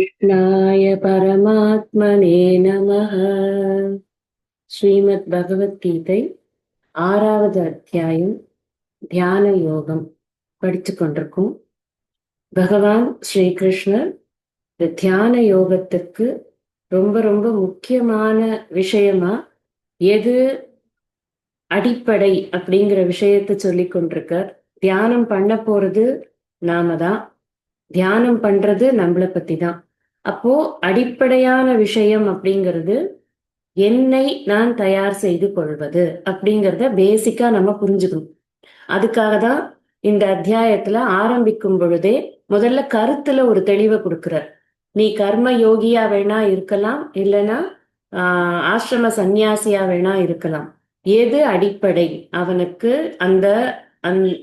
कृष्णाय परमात्मने நமः. ஸ்ரீமத் பகவத்கீதை 6வது அத்தியாயம் தியான யோகம் படித்து கொண்டிருக்கும். பகவான் ஸ்ரீகிருஷ்ணர் இந்த தியான யோகத்துக்கு ரொம்ப ரொம்ப முக்கியமான விஷயமா எது அடிப்படை அப்படிங்கிற விஷயத்த சொல்லி கொண்டிருக்கார். தியானம் பண்ண போறது நாம தான், தியானம் பண்றது நம்மளை பத்தி தான். அப்போ அடிப்படையான விஷயம் அப்படிங்கிறது என்னை நான் தயார் செய்து கொள்வது அப்படிங்கிறத பேசிக்கா நம்ம புரிஞ்சுக்கணும். அதுக்காக தான் இந்த அத்தியாயத்துல ஆரம்பிக்கும் பொழுதே முதல்ல கருத்துல ஒரு தெளிவை கொடுக்கிறார். நீ கர்ம யோகியா வேணா இருக்கலாம், இல்லைன்னா ஆசிரம சந்நியாசியா வேணா இருக்கலாம். எது அடிப்படை அவனுக்கு அந்த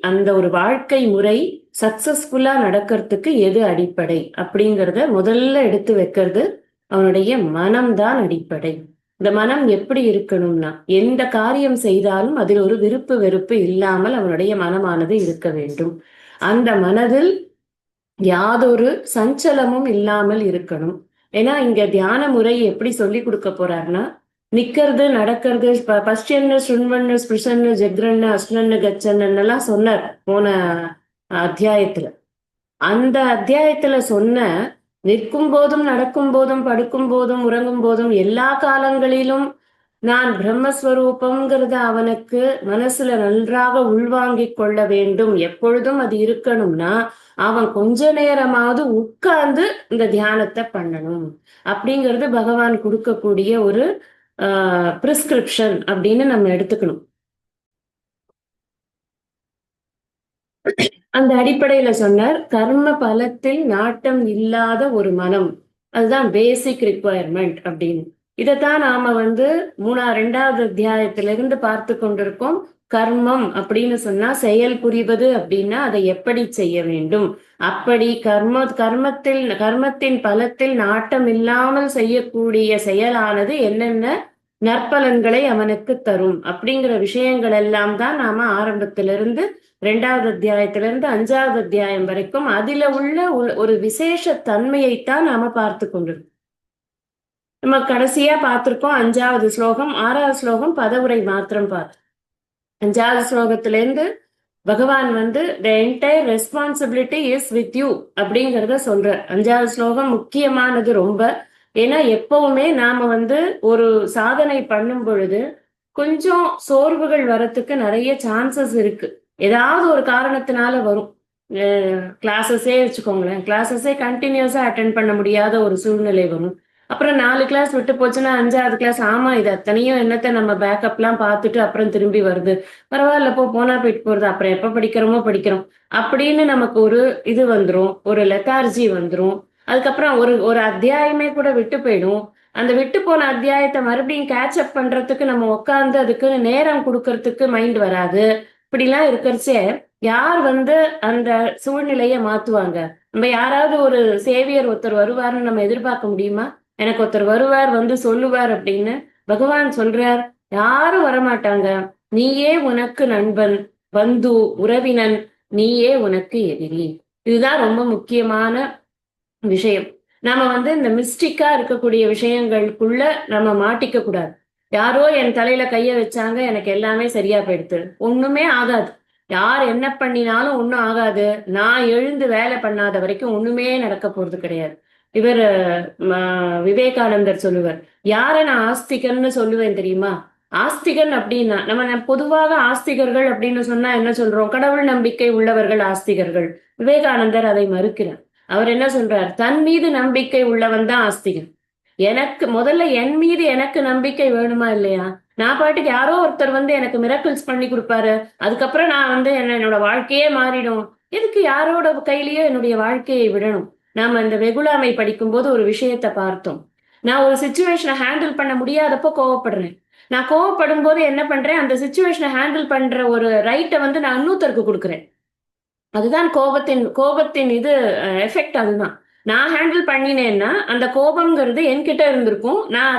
அந்த ஒரு வாழ்க்கை முறை சக்சஸ்ஃபுல்லா நடக்கிறதுக்கு எது அடிப்படை அப்படிங்கிறத முதல்ல எடுத்து வைக்கிறது அவனுடைய மனம்தான் அடிப்படை. இந்த மனம் எப்படி இருக்கணும்னா, எந்த காரியம் செய்தாலும் அதில் ஒரு விருப்பு வெறுப்பு இல்லாமல் அவனுடைய மனமானது இருக்க வேண்டும். அந்த மனதில் யாதொரு சஞ்சலமும் இல்லாமல் இருக்கணும். ஏன்னா இங்க தியான முறை எப்படி சொல்லி கொடுக்க போறாருன்னா, நிக்கிறது நடக்கிறது, பஷ்யன்னு சுண்வன்னு ஸ்பிருஷன்னு ஜெக்ரன்னு அஸ்னன்னு கச்சன்னு எல்லாம் சொன்னார் போன அத்தியாயத்துல. அந்த அத்தியாயத்துல சொன்ன நிற்கும் போதும் நடக்கும் போதும் படுக்கும் போதும் உறங்கும் போதும் எல்லா காலங்களிலும் நான் பிரம்மஸ்வரூபம்ங்கிறத அவனுக்கு மனசுல நன்றாக உள்வாங்கிக் கொள்ள வேண்டும். எப்பொழுதும் அது இருக்கணும்னா அவன் கொஞ்ச நேரமாவது உட்கார்ந்து இந்த தியானத்தை பண்ணணும் அப்படிங்கிறது பகவான் கொடுக்கக்கூடிய ஒரு பிரிஸ்கிரிப்ஷன் அப்படின்னு நம்ம எடுத்துக்கணும். அந்த அடிப்படையில சொன்னார், கர்ம பலத்தில் நாட்டம் இல்லாத ஒரு மனம், அதுதான் பேசிக் ரிக்குவயர்மெண்ட் அப்படின்னு. இதைத்தான் நாம ரெண்டாவது அத்தியாயத்திலிருந்து பார்த்து கொண்டிருக்கோம். கர்மம் அப்படின்னு சொன்னா செயல் புரிவது அப்படின்னா அதை எப்படி செய்ய வேண்டும், அப்படி கர்மத்தின் பலத்தில் நாட்டம் இல்லாமல் செய்யக்கூடிய செயலானது என்னென்ன நற்பலன்களை அவனுக்கு தரும் அப்படிங்கிற விஷயங்கள் எல்லாம் தான் நாம ஆரம்பத்திலிருந்து 2வது அத்தியாயத்திலிருந்து 5வது அத்தியாயம் வரைக்கும் அதுல உள்ள ஒரு விசேஷ தன்மையைத்தான் நாம பார்த்து கொண்டிருக்கோம். நம்ம கடைசியா பார்த்திருக்கோம் 5வது ஸ்லோகம். 6வது ஸ்லோகம் பதவுரை மாத்திரம் பார்த்து, 5வது ஸ்லோகத்திலேருந்து பகவான் the entire responsibility is with you அப்படிங்கிறத சொல்ற. 5வது ஸ்லோகம் முக்கியமானது ரொம்ப. ஏன்னா எப்பவுமே நாம ஒரு சாதனை பண்ணும் பொழுது கொஞ்சம் சோர்வுகள் வரத்துக்கு நிறைய சான்சஸ் இருக்கு. ஏதாவது ஒரு காரணத்தினால வரும். கிளாஸஸே வச்சுக்கோங்களேன், கிளாஸஸே கண்டினியூஸா அட்டென்ட் பண்ண முடியாத ஒரு சூழ்நிலை வரும். அப்புறம் 4 கிளாஸ் விட்டு போச்சுன்னா 5வது கிளாஸ், ஆமா இது அத்தனையும் என்னத்தை நம்ம பேக்கப்லாம் பார்த்துட்டு அப்புறம் திரும்பி வருது, பரவாயில்ல போனா போயிட்டு போறது, அப்புறம் எப்ப படிக்கிறோமோ படிக்கிறோம் அப்படின்னு நமக்கு ஒரு இது வந்துடும், ஒரு லெத்தார்ஜி வந்துடும். அதுக்கப்புறம் ஒரு அத்தியாயமே கூட விட்டு போயிடும். அந்த விட்டு போன அத்தியாயத்தை மறுபடியும் கேட்சப் பண்றதுக்கு நம்ம உட்காந்து அதுக்கு நேரம் கொடுக்கறதுக்கு மைண்ட் வராது. இப்படிலாம் இருக்கிறச்சே யார் அந்த சூழ்நிலைய மாத்துவாங்க? நம்ம யாராவது ஒரு சேவியர் ஒருத்தர் வருவார்னு நம்ம எதிர்பார்க்க முடியுமா? எனக்கு ஒருத்தர் வருவார் சொல்லுவார் அப்படின்னு பகவான் சொல்றார், யாரும் வரமாட்டாங்க. நீயே உனக்கு நண்பன், பந்து, உறவினன், நீயே உனக்கு எதிரி. இதுதான் ரொம்ப முக்கியமான விஷயம். நாம இந்த மிஸ்டிக்கா இருக்கக்கூடிய விஷயங்களுக்குள்ள நம்ம மாட்டிக்க கூடாது. யாரோ என் தலையில கைய வச்சாங்க, எனக்கு எல்லாமே சரியா போயிடுது, ஒண்ணுமே ஆகாது. யார் என்ன பண்ணினாலும் ஒண்ணும் ஆகாது. நான் எழுந்து வேலை பண்ணாத வரைக்கும் ஒண்ணுமே நடக்க போறது கிடையாது. இவர் விவேகானந்தர் சொல்லுவார், யார நான் ஆஸ்திகன்னு சொல்லுவேன் தெரியுமா? ஆஸ்திகன் அப்படின்னா நம்ம பொதுவாக ஆஸ்திகர்கள் அப்படின்னு சொன்னா என்ன சொல்றோம்? கடவுள் நம்பிக்கை உள்ளவர்கள் ஆஸ்திகர்கள். விவேகானந்தர் அதை மறுக்கிறார். அவர் என்ன சொல்றார்? தன் மீது நம்பிக்கை உள்ளவன் தான் ஆஸ்திகன். எனக்கு முதல்ல என் மீது எனக்கு நம்பிக்கை வேணுமா இல்லையா? நான் பாட்டுக்கு யாரோ ஒருத்தர் எனக்கு மிராக்கிள்ஸ் பண்ணி கொடுப்பாரு, அதுக்கப்புறம் நான் என்னோட வாழ்க்கையே மாறிடும். எதுக்கு யாரோட கையிலயோ என்னுடைய வாழ்க்கையை விடணும்? நாம இந்த வெகுளாமை படிக்கும் போது ஒரு விஷயத்த பார்த்தோம். நான் ஒரு சிச்சுவேஷனை ஹேண்டில் பண்ண முடியாதப்போ கோவப்படுறேன். நான் கோவப்படும் போது என்ன பண்றேன்? அந்த சிச்சுவேஷனை ஹேண்டில் பண்ற ஒரு ரைட்டை நான் இன்னொருத்தருக்கு கொடுக்குறேன். அதுதான் கோபத்தின் இது எஃபெக்ட். அதுதான் நான் ஹேண்டில் பண்ணினேன்னா அந்த கோபம்ங்கிறது என்கிட்ட இருந்திருக்கும், நான்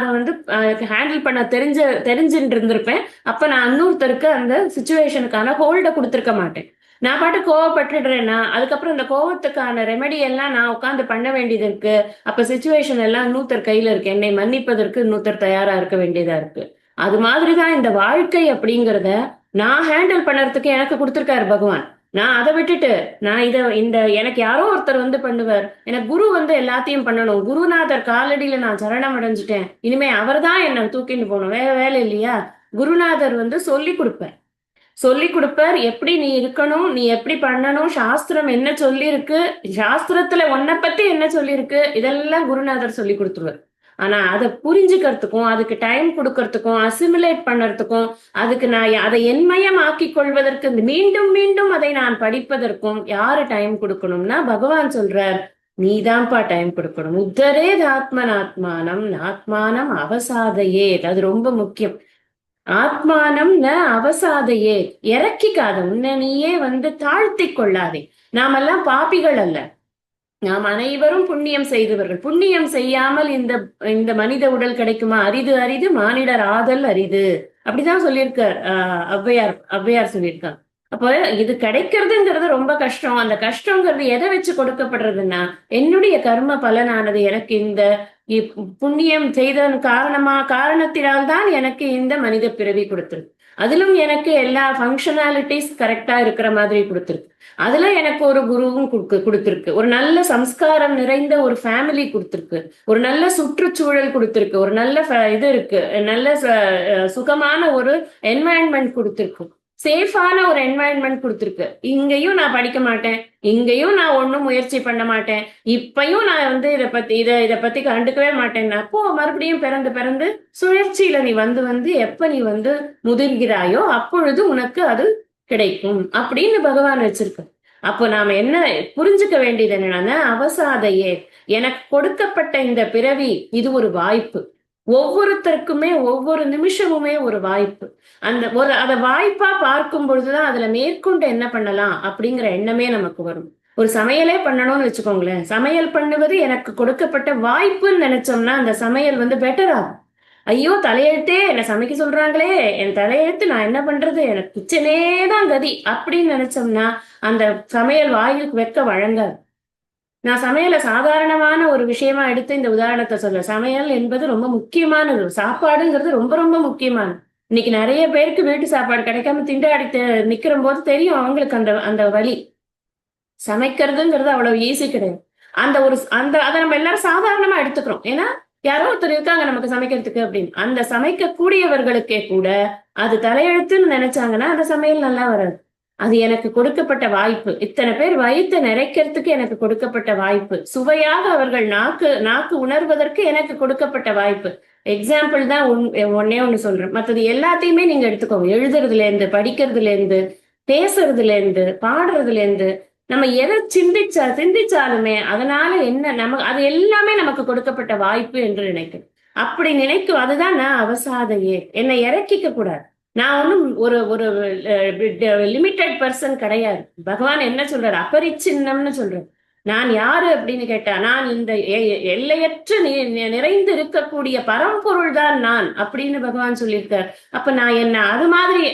அதை ஹேண்டில் பண்ண தெரிஞ்சுட்டு இருந்திருப்பேன். அப்ப நான் இன்னொருத்தருக்கு அந்த சிச்சுவேஷனுக்கான ஹோல்ட கொடுத்துருக்க மாட்டேன். நான் பாட்டு கோவப்பட்டுடுறேன்னா அதுக்கப்புறம் இந்த கோவத்துக்கான ரெமெடி எல்லாம் நான் உட்காந்து பண்ண வேண்டியது இருக்கு. அப்ப சுச்சுவேஷன் எல்லாம் இன்னொருத்தர் கையில இருக்கு. என்னை மன்னிப்பதற்கு இன்னொருத்தர் தயாரா இருக்க வேண்டியதா இருக்கு. அது மாதிரிதான் இந்த வாழ்க்கை அப்படிங்கிறத நான் ஹேண்டில் பண்ணறதுக்கு எனக்கு கொடுத்திருக்காரு பகவான். நான் அதை விட்டுட்டு நான் எனக்கு யாரோ ஒருத்தர் பண்ணுவார். எனக்கு குரு எல்லாத்தையும் பண்ணணும். குருநாதர் காலடியில நான் சரணம் அடைஞ்சிட்டேன். இனிமே அவர் தான் என்னை தூக்கிட்டு போகணும். வேற வேலை இல்லையா? குருநாதர் சொல்லி கொடுப்பார். சொல்லி கொடுப்பார். எப்படி நீ இருக்கணும், நீ எப்படி பண்ணணும், சாஸ்திரம் என்ன சொல்லியிருக்கு, சாஸ்திரத்துல உன்னை பத்தி என்ன சொல்லியிருக்கு, இதெல்லாம் குருநாதர் சொல்லி கொடுத்துருவார். ஆனா அதை புரிஞ்சுக்கிறதுக்கும் அதுக்கு டைம் கொடுக்கறதுக்கும் அசிமுலேட் பண்ணறதுக்கும் அதுக்கு நான் அதை என்மயமாக்கி கொள்வதற்கு மீண்டும் மீண்டும் அதை நான் படிப்பதற்கும் யாரு டைம் கொடுக்கணும்னா பகவான் சொல்றார், நீதான்ப்பா டைம் கொடுக்கணும். உத்தரேத் ஆத்மனாத்மானம் ஆத்மானம் அவசாதையே. அது ரொம்ப முக்கியம். ஆத்மானம் ந அவசாதையே. இறக்கிக்காத, உன்னை நீயே தாழ்த்தி கொள்ளாதே. நாமெல்லாம் பாபிகள் அல்ல, நாம் அனைவரும் புண்ணியம் செய்தவர்கள். புண்ணியம் செய்யாமல் இந்த இந்த மனித உடல் கிடைக்குமா? அரிது அரிது மானிடர் ஆதல் அரிது. அப்படிதான் சொல்லியிருக்கார் ஔவையார் சொல்லியிருக்காங்க. அப்போ இது கிடைக்கிறதுங்கிறது ரொம்ப கஷ்டம். அந்த கஷ்டங்கிறது எதை வச்சு கொடுக்கப்படுறதுன்னா, என்னுடைய கர்ம பலனானது எனக்கு இந்த புண்ணியம் செய்ததன் காரணத்தினால் தான் எனக்கு இந்த மனித பிறவி கொடுத்திருக்கு. அதிலும் எனக்கு எல்லா ஃபங்க்ஷனாலிட்டிஸ் கரெக்டா இருக்கிற மாதிரி கொடுத்திருக்கு. அதுல எனக்கு ஒரு குருவும் கொடுத்திருக்கு. ஒரு நல்ல சம்ஸ்காரம் நிறைந்த ஒரு ஃபேமிலி கொடுத்திருக்கு. ஒரு நல்ல சுற்றுச்சூழல் கொடுத்திருக்கு. ஒரு நல்ல இது இருக்கு, நல்ல சுகமான ஒரு என்வாயன்மெண்ட் கொடுத்திருக்கு. சேஃபான ஒரு என்வாயன்மெண்ட் கொடுத்திருக்கு. இங்கேயும் நான் படிக்க மாட்டேன், இங்கேயும் நான் ஒன்னும் முயற்சி பண்ண மாட்டேன், இப்பயும் நான் இதை பத்தி கண்டுக்கவே மாட்டேன். அப்போ மறுபடியும் பிறந்து சுழற்சியில நீ எப்ப நீ முதிர்கிறாயோ அப்பொழுது உனக்கு அது கிடைக்கும் அப்படின்னு பகவான் வச்சிருக்கு. அப்போ நாம என்ன புரிஞ்சுக்க வேண்டியது என்னன்னா, அவசாதையே, எனக்கு கொடுக்கப்பட்ட இந்த பிறவி இது ஒரு வாய்ப்பு. ஒவ்வொருத்தருக்குமே ஒவ்வொரு நிமிஷமுமே ஒரு வாய்ப்பு. அதை வாய்ப்பா பார்க்கும் பொழுதுதான் அதுல மேற்கொண்டு என்ன பண்ணலாம் அப்படிங்கிற எண்ணமே நமக்கு வரும். ஒரு சமையலே பண்ணணும்னு வச்சுக்கோங்களேன். சமையல் பண்ணுவது எனக்கு கொடுக்கப்பட்ட வாய்ப்புன்னு நினைச்சோம்னா அந்த சமையல் பெட்டர் ஆகும். ஐயோ தலையெழுத்தே என்ன சமைக்க சொல்றாங்களே, என் தலையெழுத்து நான் என்ன பண்றது, எனக்கு கிச்சனே தான் கதி அப்படின்னு நினைச்சோம்னா அந்த சமையல் வாயிலுக்கு வைக்க வழங்காது. நான் சமையலை சாதாரணமான ஒரு விஷயமா எடுத்து இந்த உதாரணத்தை சொல்ல, சமையல் என்பது ரொம்ப முக்கியமானது. சாப்பாடுங்கிறது ரொம்ப ரொம்ப முக்கியமானது. இன்னைக்கு நிறைய பேருக்கு வீட்டு சாப்பாடு கிடைக்காம திண்டாடி நிக்கிற போது தெரியும் அவங்களுக்கு அந்த வலி. சமைக்கிறதுங்கிறது அவ்வளவு ஈஸி கிடையாது. அதை நம்ம எல்லாரும் சாதாரணமா எடுத்துக்கிறோம். ஏன்னா யாரோ ஒருத்தர் இருக்காங்க நமக்கு சமைக்கிறதுக்கு அப்படின்னு. அந்த சமைக்கக்கூடியவர்களுக்கே கூட அது தலையெழுத்துன்னு நினைச்சாங்கன்னா அந்த சமையல் நல்லா வராது. அது எனக்கு கொடுக்கப்பட்ட வாய்ப்பு. இத்தனை பேர் வயிற்று நிறைக்கிறதுக்கு எனக்கு கொடுக்கப்பட்ட வாய்ப்பு. சுவையாக அவர்கள் நாக்கு உணர்வதற்கு எனக்கு கொடுக்கப்பட்ட வாய்ப்பு. எக்ஸாம்பிள் தான் ஒன்னே ஒண்ணு சொல்றேன். மற்றது எல்லாத்தையுமே நீங்க எடுத்துக்கோங்க. எழுதுறதுல இருந்து, படிக்கிறதுல இருந்து, பேசுறதுல இருந்து, பாடுறதுல இருந்து, நம்ம எதை சிந்திச்சாலுமே அதனால என்ன அது எல்லாமே நமக்கு கொடுக்கப்பட்ட வாய்ப்பு என்று நினைக்கிறேன். அப்படி நினைக்கும் அதுதான் நான் அவசாதையே. என்னை இறக்கிக்க கூடாது. நான் ஒன்னும் ஒரு லிமிட்டட் பர்சன் கிடையாது. பகவான் என்ன சொல்றாரு, அபரிச்சின்னம்னு சொல்றாரு. நான் யாரு அப்படின்னு கேட்டா, நான் இந்த எல்லையற்ற நிறைந்து இருக்கக்கூடிய பரம்பொருள் தான் நான் அப்படின்னு பகவான் சொல்லியிருக்கார். அப்ப நான் என்ன அது மாதிரி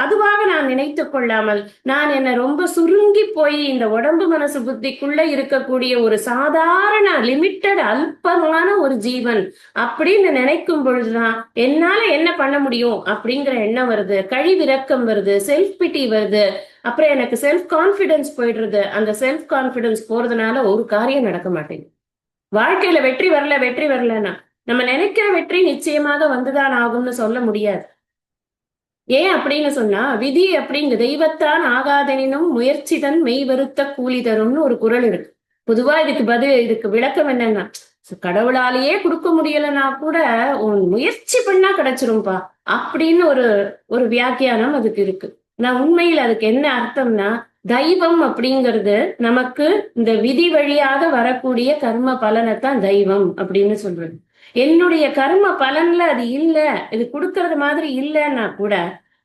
அதுவாக நான் நினைத்து கொள்ளாமல், நான் என்ன ரொம்ப சுருங்கி போய் இந்த உடம்பு மனசு புத்திக்குள்ள இருக்கக்கூடிய ஒரு சாதாரண லிமிட்டட் அல்பமான ஒரு ஜீவன் அப்படின்னு நினைக்கும் பொழுதுதான் என்னால என்ன பண்ண முடியும் அப்படிங்கிற எண்ணம் வருது, கழிவிரக்கம் வருது, செல்ஃப் பிட்டி வருது. அப்புறம் எனக்கு செல்ஃப் கான்பிடன்ஸ் போயிடுறது. அந்த செல்ஃப் கான்பிடன்ஸ் போறதுனால ஒரு காரியம் நடக்க மாட்டேங்குது. வாழ்க்கையில வெற்றி வரலன்னா நம்ம நினைக்கிற வெற்றி நிச்சயமாக வந்துதான் ஆகும்னு சொல்ல முடியாது. ஏன் அப்படின்னு சொன்னா, விதி அப்படிங்க தெய்வத்தான் ஆகாதெனினும் முயற்சி தன் மெய் வருத்த கூலி தரும்னு ஒரு குறள் இருக்கு. பொதுவா இதுக்கு விளக்கம் என்னன்னா, கடவுளாலேயே கொடுக்க முடியலன்னா கூட முயற்சி பண்ணா கிடைச்சிரும்பா அப்படின்னு ஒரு வியாக்கியானம் அதுக்கு இருக்கு. நான் உண்மையில் அதுக்கு என்ன அர்த்தம்னா, தெய்வம் அப்படிங்கிறது நமக்கு இந்த விதி வழியாக வரக்கூடிய கர்ம பலனைத்தான் தெய்வம் அப்படின்னு சொல்றது. என்னுடைய கர்ம பலன்ல அது இல்ல, இது கொடுக்கறது மாதிரி இல்லைன்னா கூட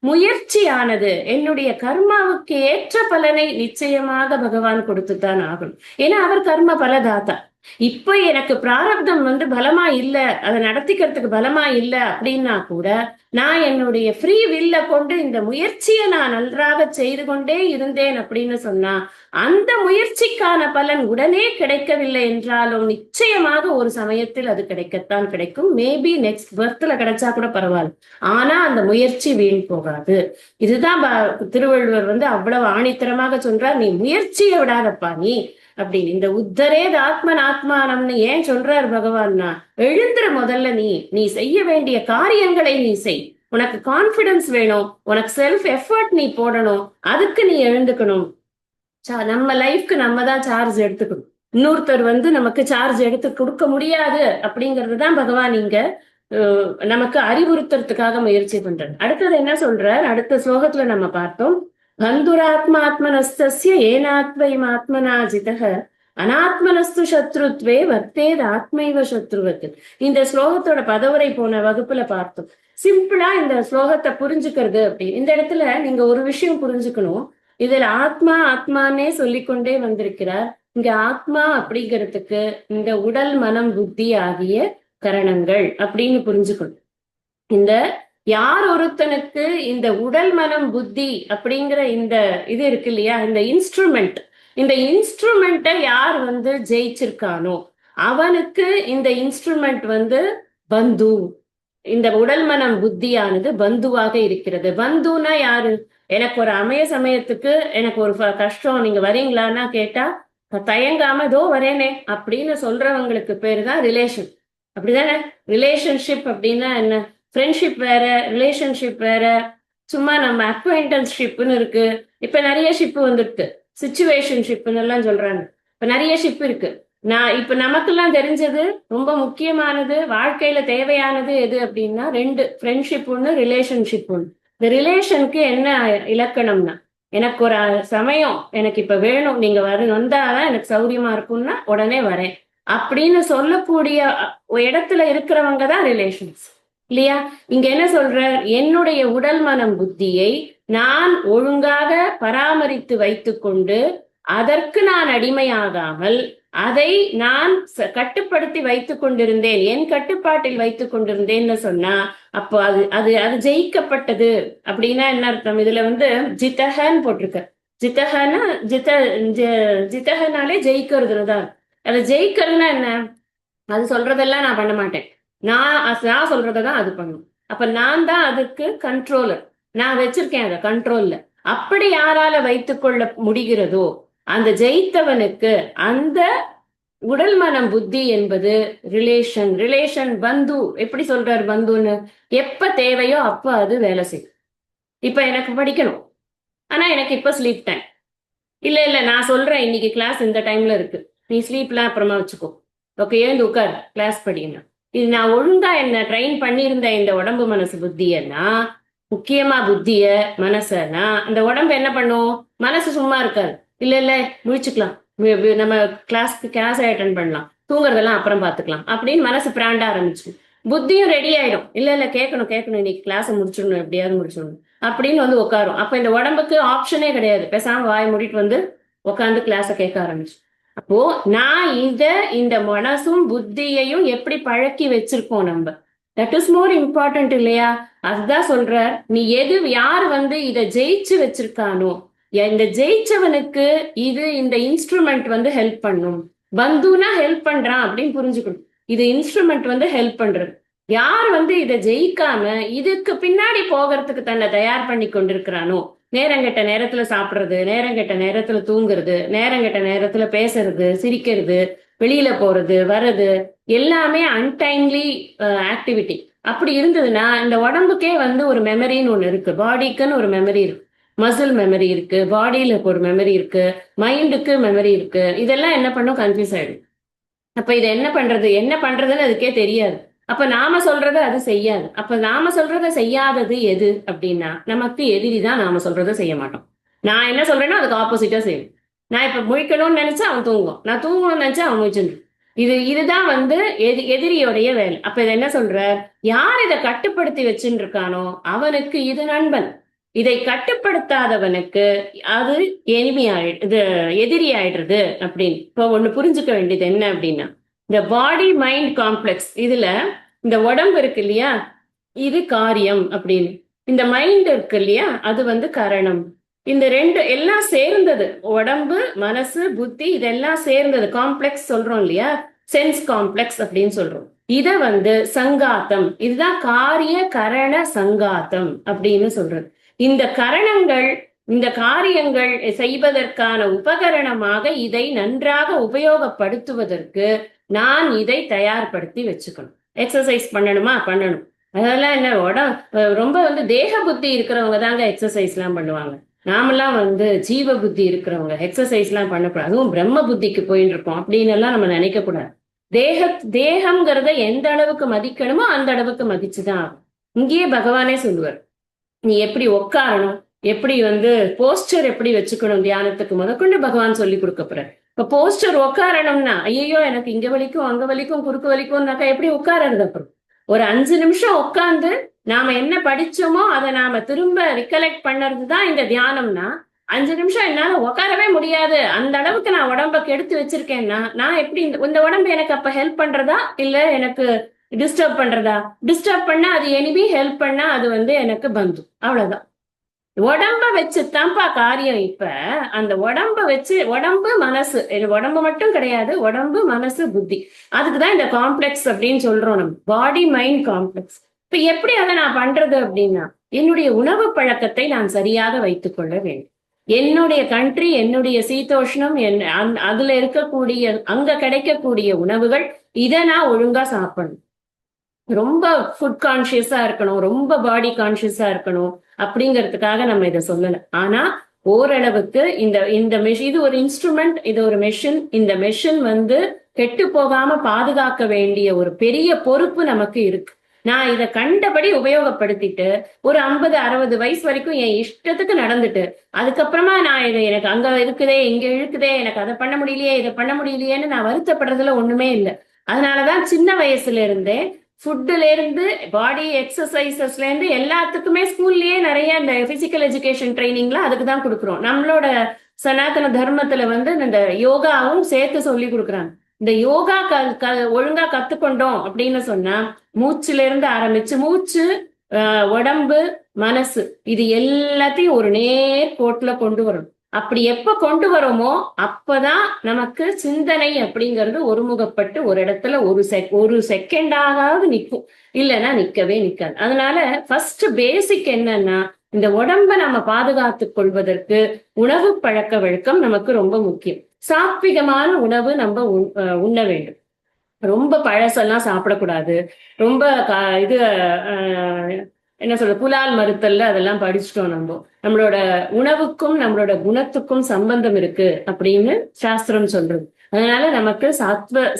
முயற்சியானது என்னுடைய கர்மாவுக்கு ஏற்ற பலனை நிச்சயமாக பகவான் கொடுத்துத்தான் ஆகணும். ஏன்னா அவர் கர்ம பலதாத்தா. இப்ப எனக்கு பிராரப்தம் பலமா இல்ல, அதை நடத்திக்கிறதுக்கு பலமா இல்ல அப்படின்னா கூட நான் என்னுடைய ஃப்ரீ வில்ல கொண்டு இந்த முயற்சியை நான் நன்றாக செய்து கொண்டே இருந்தேன் அப்படின்னு சொன்னா அந்த முயற்சிக்கான பலன் உடனே கிடைக்கவில்லை என்றாலும் நிச்சயமாக ஒரு சமயத்தில் அது கிடைக்கத்தான் கிடைக்கும். மேபி நெக்ஸ்ட் பர்த்ல கிடைச்சா கூட பரவாயில்ல. ஆனா அந்த முயற்சி வீண் போகாது. இதுதான் திருவள்ளுவர் அவ்வளவு ஆணித்தரமாக சொல்றார், நீ முயற்சியை விடாதப்பா நீ அப்படின்னு. இந்த உத்தரேத் ஆத்மன் ஆத்மானம்னு ஏன் சொல்றார் பகவான்னா, எழுந்துற முதல்ல நீ செய்ய வேண்டிய காரியங்களை நீ செய். உனக்கு கான்பிடன்ஸ் வேணும், உனக்கு செல்ஃப் எஃபர்ட் நீ போடணும், அதுக்கு நீ எழுந்துக்கணும். நம்ம லைஃப்க்கு நம்ம தான் சார்ஜ் எடுத்துக்கணும். இன்னொருத்தர் நமக்கு சார்ஜ் எடுத்து கொடுக்க முடியாது அப்படிங்கிறது தான் பகவான் இங்க நமக்கு அறிவுறுத்துறதுக்காக முயற்சி பண்றாரு. அடுத்தது என்ன சொல்றார், அடுத்த ஸ்லோகத்துல நம்ம பார்த்தோம், பந்துராத்மாத்மனஸ்தஸ்ய ஏனாத்வைம் ஆத்மனா ஜிதஹ அனாத்மனஸ்து சத்ருத்வே வர்த்தேத் ஆத்மைவ சத்ருவத். இந்த ஸ்லோகத்தோட பதவுரை போன வகுப்புல பார்த்தோம். சிம்பிளா இந்த ஸ்லோகத்தை புரிஞ்சுக்கிறது அப்படி. இந்த இடத்துல நீங்க ஒரு விஷயம் புரிஞ்சுக்கணும், இதுல ஆத்மா ஆத்மானே சொல்லிக்கொண்டே வந்திருக்கிறார். இங்க ஆத்மா அப்படிங்கிறதுக்கு இந்த உடல் மனம் புத்தி ஆகிய கரணங்கள் அப்படின்னு புரிஞ்சுக்கணும். இந்த யார் ஒருத்தனுக்கு இந்த உடல் மனம் புத்தி அப்படிங்கிற இந்த இது இருக்கு இல்லையா, இந்த இன்ஸ்ட்ருமெண்ட்டை யார் ஜெயிச்சிருக்கானோ அவனுக்கு இந்த இன்ஸ்ட்ருமெண்ட் பந்து. இந்த உடல் மனம் புத்தியானது பந்துவாக இருக்கிறது. பந்துனா யாரு? எனக்கு ஒரு சமயத்துக்கு எனக்கு ஒரு கஷ்டம், நீங்க வரீங்களான்னா கேட்டா தயங்காம இதோ வரேனே அப்படின்னு சொல்றவங்களுக்கு பேரு தான் ரிலேஷன். அப்படிதானே? ரிலேஷன்ஷிப் அப்படின்னா என்ன? ஃப்ரெண்ட்ஷிப் வேற, ரிலேஷன்ஷிப் வேற. சும்மா நம்ம அக்வைண்டன்ஸ்ஷிப்னு இருக்கு, இப்ப நிறைய ஷிப் வந்துருக்கு, சிச்சுவேஷன்ஷிப்னு எல்லாம் சொல்றாங்க. இப்ப நிறைய ஷிப் இருக்கு. இப்ப நமக்கெல்லாம் தெரிஞ்சது ரொம்ப முக்கியமானது, வாழ்க்கையில தேவையானது எது அப்படின்னா ரெண்டு, ஃப்ரெண்ட்ஷிப் ஒண்ணு, ரிலேஷன்ஷிப் ஒண்ணு. இந்த ரிலேஷனுக்கு என்ன இலக்கணம்னா, எனக்கு ஒரு சமயம் எனக்கு இப்ப வேணும், நீங்க வந்தாதான் எனக்கு சௌரியமா இருக்கும்னா உடனே வரேன் அப்படின்னு சொல்லக்கூடிய இடத்துல இருக்கிறவங்க தான் ரிலேஷன்ஸ் இல்லையா? இங்க என்ன சொல்ற, என்னுடைய உடல் மனம் புத்தியை நான் ஒழுங்காக பராமரித்து வைத்துக்கொண்டு அதற்கு நான் அடிமையாகாமல் அதை நான் கட்டுப்படுத்தி வைத்துக் கொண்டிருந்தேன், என் கட்டுப்பாட்டில் வைத்துக் கொண்டிருந்தேன்னு சொன்னா அப்போ அது அது அது ஜெயிக்கப்பட்டது அப்படின்னா என்ன அர்த்தம்? இதுல ஜிதஹன்னு போட்டிருக்க. ஜிதஹன்னா ஜிதஹனாலே ஜெயிக்கிறதுதான். அதை ஜெயிக்கிறதுனா என்ன? அது சொல்றதெல்லாம் நான் பண்ண மாட்டேன், நான் சொல்றதான் அது பண்ணும். அப்ப நான் தான் அதுக்கு கண்ட்ரோலர், நான் வச்சிருக்கேன் அதை கண்ட்ரோல்ல. அப்படி யாரால வைத்துக்கொள்ள முடிகிறதோ அந்த ஜெயித்தவனுக்கு அந்த உடல் மனம் புத்தி என்பது ரிலேஷன் பந்து. எப்படி சொல்றாரு பந்துன்னு? எப்ப தேவையோ அப்ப அது வேலை செய்யும். இப்ப எனக்கு படிக்கணும், ஆனா எனக்கு இப்ப ஸ்லீப் டைம் இல்ல நான் சொல்றேன் இன்னைக்கு கிளாஸ் இந்த டைம்ல இருக்கு, நீ ஸ்லீப்லாம் அப்புறமா வச்சுக்கோ, ஓகே எழுந்து உட்கார் கிளாஸ் படிக்கணும். இது நான் ஒழுங்கா என்ன ட்ரெயின் பண்ணியிருந்த இந்த உடம்பு மனசு புத்தியன்னா, முக்கியமா புத்திய மனசனா, இந்த உடம்பு என்ன பண்ணும்? மனசு சும்மா இருக்காது. இல்ல முழிச்சுக்கலாம், நம்ம கிளாஸ் அட்டன் பண்ணலாம், தூங்குறதெல்லாம் அப்புறம் பாத்துக்கலாம் அப்படின்னு மனசு பிராண்ட ஆரம்பிச்சு. புத்தியும் ரெடி ஆயிடும், இல்ல கேட்கணும் இன்னைக்கு கிளாஸை முடிச்சிடணும், எப்படியாவது முடிச்சிடணும் அப்படின்னு உட்காரும். அப்ப இந்த உடம்புக்கு ஆப்ஷனே கிடையாது, பேசாம வாய் மூடிட்டு உட்காந்து கிளாஸை கேட்க ஆரம்பிச்சு. அப்போ நான் இந்த மனசும் புத்தியையும் எப்படி பழக்கி வச்சிருக்கோம் நம்ம, தட் இஸ் மோர் இம்பார்ட்டன்ட் இல்லையா? அதுதான் சொல்ற, நீ யார் இதை ஜெயிச்சு வச்சிருக்கானோ இந்த ஜெயிச்சவனுக்கு இந்த இன்ஸ்ட்ருமெண்ட் ஹெல்ப் பண்ணும். பந்துனா ஹெல்ப் பண்றான் அப்படின்னு புரிஞ்சுக்கணும். இது இன்ஸ்ட்ருமெண்ட் ஹெல்ப் பண்றது. யார் இதை ஜெயிக்காம இதுக்கு பின்னாடி போகிறதுக்கு தன்னை தயார் பண்ணி கொண்டிருக்கிறானோ, நேரங்கெட்ட நேரத்துல சாப்பிடுறது, நேரங்கெட்ட நேரத்துல தூங்குறது, நேரங்கெட்ட நேரத்துல பேசுறது, சிரிக்கிறது, வெளியில போறது வர்றது எல்லாமே அன்டைம்லி ஆக்டிவிட்டி அப்படி இருந்ததுன்னா இந்த உடம்புக்கே ஒரு மெமரின்னு ஒண்ணு இருக்கு, பாடிக்குன்னு ஒரு மெமரி இருக்கு, மசில் மெமரி இருக்கு, பாடியில ஒரு மெமரி இருக்கு, மைண்டுக்கு மெமரி இருக்கு. இதெல்லாம் என்ன பண்ணும்? கன்ஃபியூஸ் ஆயிடும். அப்ப இதை என்ன பண்றதுன்னு அதுக்கே தெரியாது. அப்ப நாம சொல்றத அது செய்யாது. அப்ப நாம சொல்றத செய்யாதது எது அப்படின்னா நமக்கு எதிரிதான். நாம சொல்றத செய்ய மாட்டோம். நான் என்ன சொல்றேன்னா அதுக்கு ஆப்போசிட்டா செய்யும். நான் இப்ப முழிக்கணும்னு நினைச்சா அவன் தூங்குவான், நான் தூங்கணும்னு நினைச்சா அவன் முழிச்சுட்டு. இதுதான் எதிரியோடைய வேலை. அப்ப இதை என்ன சொல்ற, யார் இதை கட்டுப்படுத்தி வச்சுட்டு இருக்கானோ அவனுக்கு இது நண்பன். இதை கட்டுப்படுத்தாதவனுக்கு அது இது எதிரி ஆயிடுறது அப்படின்னு. இப்போ ஒண்ணு புரிஞ்சுக்க வேண்டியது என்ன அப்படின்னா, இந்த பாடி மைண்ட் காம்ப்ளெக்ஸ் இதுல இந்த உடம்பு இருக்கு இல்லையா, இது காரியம் அப்படின்னு. இந்த மைண்ட் இருக்கு இல்லையா, அது வந்து கரணம். இந்த ரெண்டு எல்லாம் சேர்ந்தது, உடம்பு மனசு புத்தி இதெல்லாம் சேர்ந்தது காம்ப்ளெக்ஸ் சொல்றோம் இல்லையா, சென்ஸ் காம்ப்ளெக்ஸ் அப்படின்னு சொல்றோம். இத வந்து சங்காத்தம், இதுதான் காரிய கரண சங்காத்தம் அப்படின்னு சொல்றது. இந்த கரணங்கள் இந்த காரியங்கள் செய்வதற்கான உபகரணமாக இதை நன்றாக உபயோகப்படுத்துவதற்கு நான் இதை தயார்படுத்தி வச்சுக்கணும். எக்ஸசைஸ் பண்ணணுமா, பண்ணணும். அதெல்லாம் என்ன ரொம்ப வந்து தேக புத்தி இருக்கிறவங்க தாங்க எக்ஸசைஸ் எல்லாம் பண்ணுவாங்க. நாமெல்லாம் வந்து ஜீவ புத்தி இருக்கிறவங்க எக்ஸசைஸ் எல்லாம் பண்ணக்கூடாது. அதுவும் பிரம்ம புத்திக்கு போயிட்டு இருக்கோம் அப்படின்னு எல்லாம் நம்ம நினைக்க கூடாது. தேகம்ங்கிறத எந்த அளவுக்கு மதிக்கணுமோ அந்த அளவுக்கு மதிச்சுதான் ஆகும். இங்கேயே பகவானே சொல்லுவார், நீ எப்படி உட்காரணும், எப்படி வந்து போஸ்டர் எப்படி வச்சுக்கணும் தியானத்துக்கு முதற்கொண்டு பகவான் சொல்லி கொடுக்க போற. இப்ப போஸ்டர் உட்காரணும்னா ஐயோ எனக்கு இங்க வலிக்கும் அங்க வலிக்கும் குறுக்கு வலிக்கும்னாக்கா எப்படி உட்காரது? அப்புறம் ஒரு 5 நிமிஷம் உட்கார்ந்து நாம என்ன படிச்சோமோ அதை நாம திரும்ப ரிகலெக்ட் பண்ணறதுதான் இந்த தியானம்னா, 5 நிமிஷம் என்னால உட்காரவே முடியாது, அந்த அளவுக்கு நான் உடம்ப கெடுத்து வச்சிருக்கேன்னா நான் எப்படி இந்த உடம்பு எனக்கு அப்ப ஹெல்ப் பண்றதா இல்ல எனக்கு டிஸ்டர்ப் பண்றதா? டிஸ்டர்ப் பண்ணா அது எனிமி, ஹெல்ப் பண்ணா அது வந்து எனக்கு பந்து. அவ்வளவுதான். உடம்ப வச்சுதான்ப்பா காரியம். இப்ப அந்த உடம்ப வச்சு, உடம்பு மனசு, உடம்பு மட்டும் கிடையாது, உடம்பு மனசு புத்தி, அதுக்குதான் இந்த காம்ப்ளெக்ஸ் அப்படின்னு சொல்றோம் நம்ம, பாடி மைண்ட் காம்ப்ளெக்ஸ். இப்ப எப்படி அதை நான் பண்றது அப்படின்னா, என்னுடைய உணவு பழக்கத்தை நான் சரியாக வைத்துக் கொள்ள வேண்டும். என்னுடைய கண்ட்ரி, என்னுடைய சீதோஷ்ணம், அதுல இருக்கக்கூடிய அங்க கிடைக்கக்கூடிய உணவுகள் இதை நான் ஒழுங்கா சாப்பிடணும். ரொம்ப ஃபுட் கான்சியஸா இருக்கணும், ரொம்ப பாடி கான்சியஸா இருக்கணும் அப்படிங்கிறதுக்காக நம்ம இதை சொல்லல. ஆனா ஓரளவுக்கு இந்த இந்த இது ஒரு இன்ஸ்ட்ருமெண்ட், இது ஒரு மெஷின். இந்த மெஷின் வந்து கெட்டு போகாம பாதுகாக்க வேண்டிய ஒரு பெரிய பொறுப்பு நமக்கு இருக்கு. நான் இதை கண்டபடி உபயோகப்படுத்திட்டு ஒரு 50-60 வயசு வரைக்கும் என் இஷ்டத்துக்கு நடந்துட்டு அதுக்கப்புறமா நான் இதை எனக்கு அங்க இருக்குதே இங்க இழுக்குதே, எனக்கு அதை பண்ண முடியலையே இதை பண்ண முடியலையேன்னு நான் வருத்தப்படுறதுல ஒண்ணுமே இல்லை. அதனாலதான் சின்ன வயசுல இருந்தே ஃபுட்டுல இருந்து பாடி எக்ஸசைசஸ்ல இருந்து எல்லாத்துக்குமே ஸ்கூல்லயே நிறைய இந்த பிசிக்கல் எஜுகேஷன் ட்ரைனிங்ல அதுக்கு தான் கொடுக்குறோம். நம்மளோட சனாதன தர்மத்துல வந்து இந்த யோகாவும் சேர்த்து சொல்லி கொடுக்குறாங்க. இந்த யோகா ஒழுங்கா கத்துக்கொண்டோம் அப்படின்னு சொன்னா மூச்சுல இருந்து ஆரம்பிச்சு, மூச்சு, உடம்பு, மனசு இது எல்லாத்தையும் ஒரு நேர் கோட்டுல கொண்டு வரும். அப்படி எப்ப கொண்டு வரோமோ அப்பதான் நமக்கு சிந்தனை அப்படிங்கிறது ஒருமுகப்பட்டு ஒரு இடத்துல ஒரு செகண்டாவது நிற்கும், இல்லைன்னா நிக்கவே நிக்காது. அதனால ஃபர்ஸ்ட் பேசிக் என்னன்னா, இந்த உடம்ப நம்ம பாதுகாத்துக் கொள்வதற்கு உணவு பழக்க வழக்கம் நமக்கு ரொம்ப முக்கியம். சாத்விகமான உணவு நம்ம உண்ண வேண்டும். ரொம்ப பழசெல்லாம் சாப்பிடக்கூடாது. ரொம்ப இது என்ன சொல்ற புலால் மறுத்தல்ல அதெல்லாம் படிச்சுட்டோம். நம்மளோட உணவுக்கும் நம்மளோட குணத்துக்கும் சம்பந்தம் இருக்கு அப்படின்னு சாஸ்திரம் சொல்றது. அதனால நமக்கு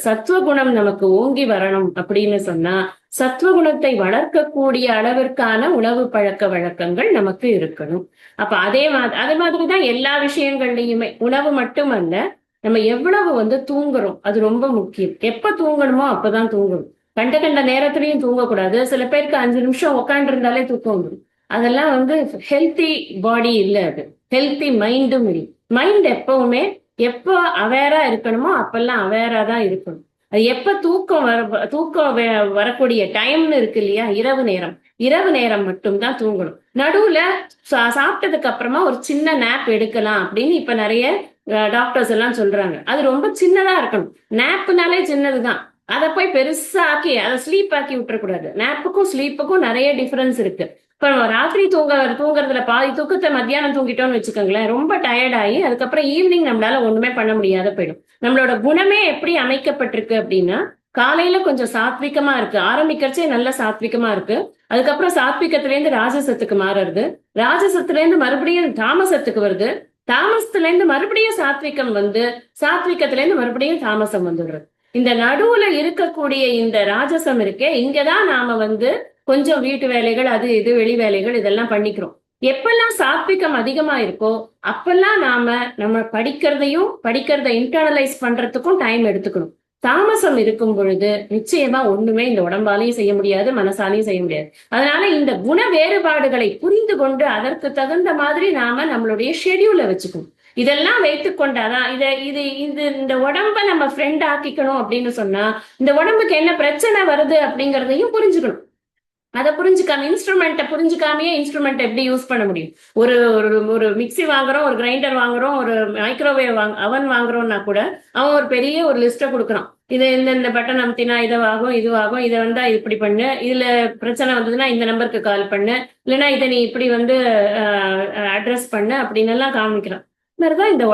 சத்துவ குணம் நமக்கு ஓங்கி வரணும் அப்படின்னு சொன்னா சத்துவகுணத்தை வளர்க்கக்கூடிய அளவிற்கான உணவு பழக்க வழக்கங்கள் நமக்கு இருக்கணும். அப்ப அதே மாதிரிதான் எல்லா விஷயங்கள்லயுமே, உணவு மட்டுமல்ல, நம்ம எவ்வளவு வந்து தூங்குறோம் அது ரொம்ப முக்கியம். எப்ப தூங்கணுமோ அப்பதான் தூங்கணும். கண்ட நேரத்திலையும் தூங்கக்கூடாது. சில பேருக்கு 5 நிமிஷம் உட்காந்து இருந்தாலே தூக்கம் வந்துடும். அதெல்லாம் வந்து ஹெல்த்தி பாடி இல்ல, அது ஹெல்த்தி மைண்டும் இல்லை. மைண்ட் எப்பவுமே எப்போ அவேரா இருக்கணுமோ அப்பெல்லாம் அவேரா தான் இருக்கணும். அது எப்ப தூக்கம் வரக்கூடிய டைம்னு இருக்கு இல்லையா, இரவு நேரம் மட்டும்தான் தூங்கணும். நடுவுல சாப்பிட்டதுக்கு அப்புறமா ஒரு சின்ன நேப் எடுக்கலாம் அப்படின்னு இப்ப நிறைய டாக்டர்ஸ் எல்லாம் சொல்றாங்க. அது ரொம்ப சின்னதா இருக்கணும். நேப்புனாலே சின்னதுதான், அதை போய் பெருசா ஆக்கி அதை ஸ்லீப் ஆக்கி விட்டுறக்கூடாது. நேப்புக்கும் ஸ்லீப்புக்கும் நிறைய டிஃபரன்ஸ் இருக்கு. இப்ப ராத்திரி தூங்குறதுல பாதி தூக்கத்தை மத்தியானம் தூங்கிட்டோம்னு வச்சுக்கோங்களேன், ரொம்ப டயர்ட் ஆகி அதுக்கப்புறம் ஈவினிங் நம்மளால ஒண்ணுமே பண்ண முடியாத போயிடும். நம்மளோட குணமே எப்படி அமைக்கப்பட்டிருக்கு அப்படின்னா, காலையில கொஞ்சம் சாத்விகமா இருக்கு, ஆரம்பிக்கிறச்சே நல்ல சாத்விகமா இருக்கு. அதுக்கப்புறம் சாத்விகத்துல இருந்து ராஜசத்துக்கு மாறுறது, ராஜசத்துல இருந்து மறுபடியும் தாமசத்துக்கு வருது, தாமசத்துல இருந்து மறுபடியும் சாத்விகம் வந்து சாத்விகத்துல இருந்து மறுபடியும் தாமசம் வந்துடுறது. இந்த நடுவுல இருக்கக்கூடிய இந்த ராஜசம் இருக்கே, இங்கதான் நாம வந்து கொஞ்சம் வீட்டு வேலைகள், அது இது வெளி வேலைகள் இதெல்லாம் பண்ணிக்கிறோம். எப்பெல்லாம் சாத்விகம் அதிகமா இருக்கோ அப்பெல்லாம் நம்ம படிக்கிறதை இன்டர்னலைஸ் பண்றதுக்கும் டைம் எடுத்துக்கணும். தாமசம் இருக்கும் பொழுது நிச்சயமா ஒண்ணுமே இந்த உடம்பாலையும் செய்ய முடியாது, மனசாலையும் செய்ய முடியாது. அதனால இந்த குண வேறுபாடுகளை புரிந்து கொண்டு அதற்கு தகுந்த மாதிரி நாம நம்மளுடைய ஷெட்யூலை வச்சுக்கணும். இதெல்லாம் வைத்துக் கொண்டாதான் இந்த உடம்ப நம்ம ஃப்ரெண்ட் ஆக்கிக்கணும் அப்படின்னு சொன்னா இந்த உடம்புக்கு என்ன பிரச்சனை வருது அப்படிங்கறதையும் புரிஞ்சுக்கணும். அதை புரிஞ்சுக்காம இன்ஸ்ட்ருமெண்ட்டை புரிஞ்சுக்காமயே இன்ஸ்ட்ருமெண்ட் எப்படி யூஸ் பண்ண முடியும்? ஒரு ஒரு மிக்சி வாங்குறோம், ஒரு கிரைண்டர் வாங்குறோம், ஒரு மைக்ரோவேவ் அவன் வாங்குறோம்னா கூட அவன் ஒரு பெரிய ஒரு லிஸ்ட்டை கொடுக்குறான். இது இந்த பட்டன் அமுத்தினா இதுவாகும், இதுவாகும், இதை வந்தா இப்படி பண்ணு, இதுல பிரச்சனை வந்ததுன்னா இந்த நம்பருக்கு கால் பண்ணு, இல்லைன்னா இதை நீ இப்படி அட்ரஸ் பண்ணு அப்படின்னு எல்லாம் காமிக்கிறான். மாதிரிதான் இந்த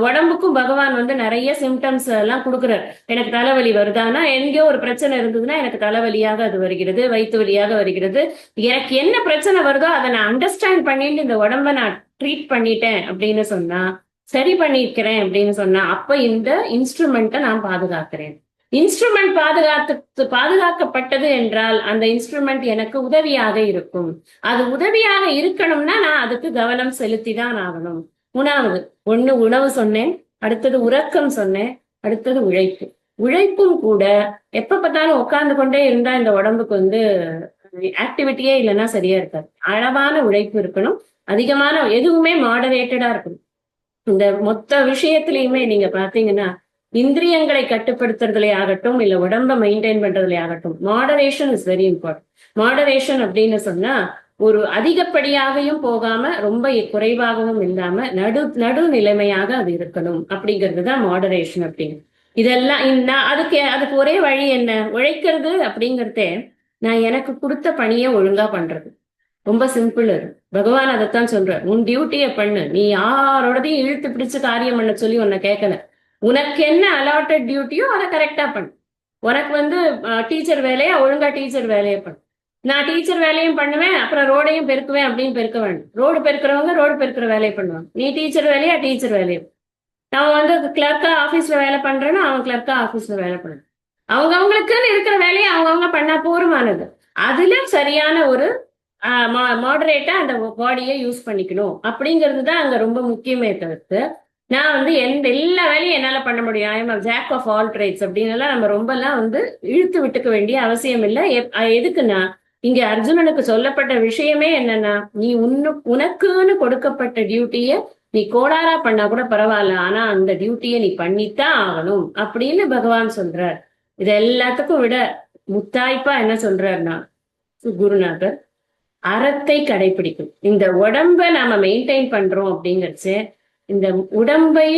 உடம்புக்கும் பகவான் நிறைய சிம்டம்ஸ் எல்லாம் கொடுக்குறாரு. எனக்கு தலைவலி வருதானா, எங்கேயோ ஒரு பிரச்சனை இருந்ததுன்னா எனக்கு தலைவலியாக அது வருகிறது, வயிற்று வலியாக வருகிறது. எனக்கு என்ன பிரச்சனை வருதோ அதை நான் அண்டர்ஸ்டாண்ட் பண்ணிட்டு இந்த உடம்ப நான் ட்ரீட் பண்ணிட்டேன் அப்படின்னு சொன்னா, சரி பண்ணிருக்கிறேன் அப்படின்னு சொன்னா, அப்ப இந்த இன்ஸ்ட்ருமெண்ட்டை நான் பாதுகாக்கிறேன். இன்ஸ்ட்ருமெண்ட் பாதுகாக்கப்பட்டது என்றால் அந்த இன்ஸ்ட்ருமெண்ட் எனக்கு உதவியாக இருக்கும். அது உதவியாக இருக்கணும்னா நான் அதுக்கு கவனம் செலுத்தி தான் ஆகணும். மூணாவது உணவு சொன்னேன், அடுத்தது உறக்கம் சொன்னேன், அடுத்தது உழைப்பும் கூட எப்ப பார்த்தாலும் உட்கார்ந்து கொண்டே இருந்தா இந்த உடம்புக்கு ஆக்டிவிட்டியே இல்லைன்னா சரியா இருக்காது. அளவான உழைப்பு இருக்கணும், அதிகமான எதுவுமே மாடரேட்டடா இருக்கணும். இந்த மொத்த விஷயத்திலயுமே நீங்க பாத்தீங்கன்னா இந்திரியங்களை கட்டுப்படுத்துறதுல ஆகட்டும், இல்ல உடம்ப மெயின்டைன் பண்றதுல ஆகட்டும், moderation is very important. Moderation அப்படின்னு சொன்னா ஒரு அதிகப்படியாகவும் போகாம ரொம்ப குறைவாகவும் இல்லாம நடு நிலைமையாக அது இருக்கணும் அப்படிங்கிறது தான் மாடரேஷன் அப்படின்னு. இதெல்லாம் அதுக்கு ஒரே வழி என்ன? உழைக்கிறது அப்படிங்கறதே நான் எனக்கு கொடுத்த பணியை ஒழுங்கா பண்றது. ரொம்ப சிம்பிள். அது பகவான் அதைத்தான் சொல்ற, உன் டியூட்டியை பண்ணு, நீ யாரோடதையும் இழுத்து பிடிச்சு காரியம் பண்ண சொல்லி உன்னை கேட்கல. உனக்கு என்ன அலாட்டட் டியூட்டியோ அதை கரெக்டா பண்ணு. உனக்கு டீச்சர் வேலையா ஒழுங்கா டீச்சர் வேலையை பண்ணு. நான் டீச்சர் வேலையும் பண்ணுவேன், அப்புறம் ரோடையும் பெருக்குவேன் அப்படின்னு பெருக்க வேண்டும். ரோடு பெருக்கிறவங்க ரோடு பெருக்கிற வேலையை பண்ணுவாங்க. நீ டீச்சர் வேலையா டீச்சர் வேலையும். நான் கிளர்க்கா ஆபீஸ்ல வேலை பண்றேன்னா அவன் கிளர்க்கா ஆபீஸ்ல வேலை பண்ணணும். அவங்களுக்குன்னு இருக்கிற வேலையை அவங்கவுங்க பண்ணா போருமானது. அதுல சரியான ஒரு மாடரேட்டா அந்த பாடியை யூஸ் பண்ணிக்கணும் அப்படிங்கிறது தான் அங்க ரொம்ப முக்கியமே தவிர்த்து நான் எல்லா வேலையும் என்னால பண்ண முடியும், I am jack of all trades அப்படின்னு எல்லாம் நம்ம ரொம்ப எல்லாம் இழுத்து விட்டுக்க வேண்டிய அவசியம் இல்லை. எதுக்குன்னா இங்க அர்ஜுனனுக்கு சொல்லப்பட்ட விஷயமே என்னன்னா, நீ உனக்குன்னு கொடுக்கப்பட்ட டியூட்டிய நீ கோளாரா பண்ணா கூட பரவாயில்ல, ஆனா அந்த டியூட்டியை நீ பண்ணித்தான் ஆகணும் அப்படின்னு பகவான் சொல்றார். இது எல்லாத்துக்கும் விட முத்தாய்ப்பா என்ன சொல்றாருன்னா குருநாதர் அறத்தை கடைபிடிக்கும். இந்த உடம்ப நாம மெயின்டைன் பண்றோம் அப்படிங்கிறச்சு இந்த உடம்பை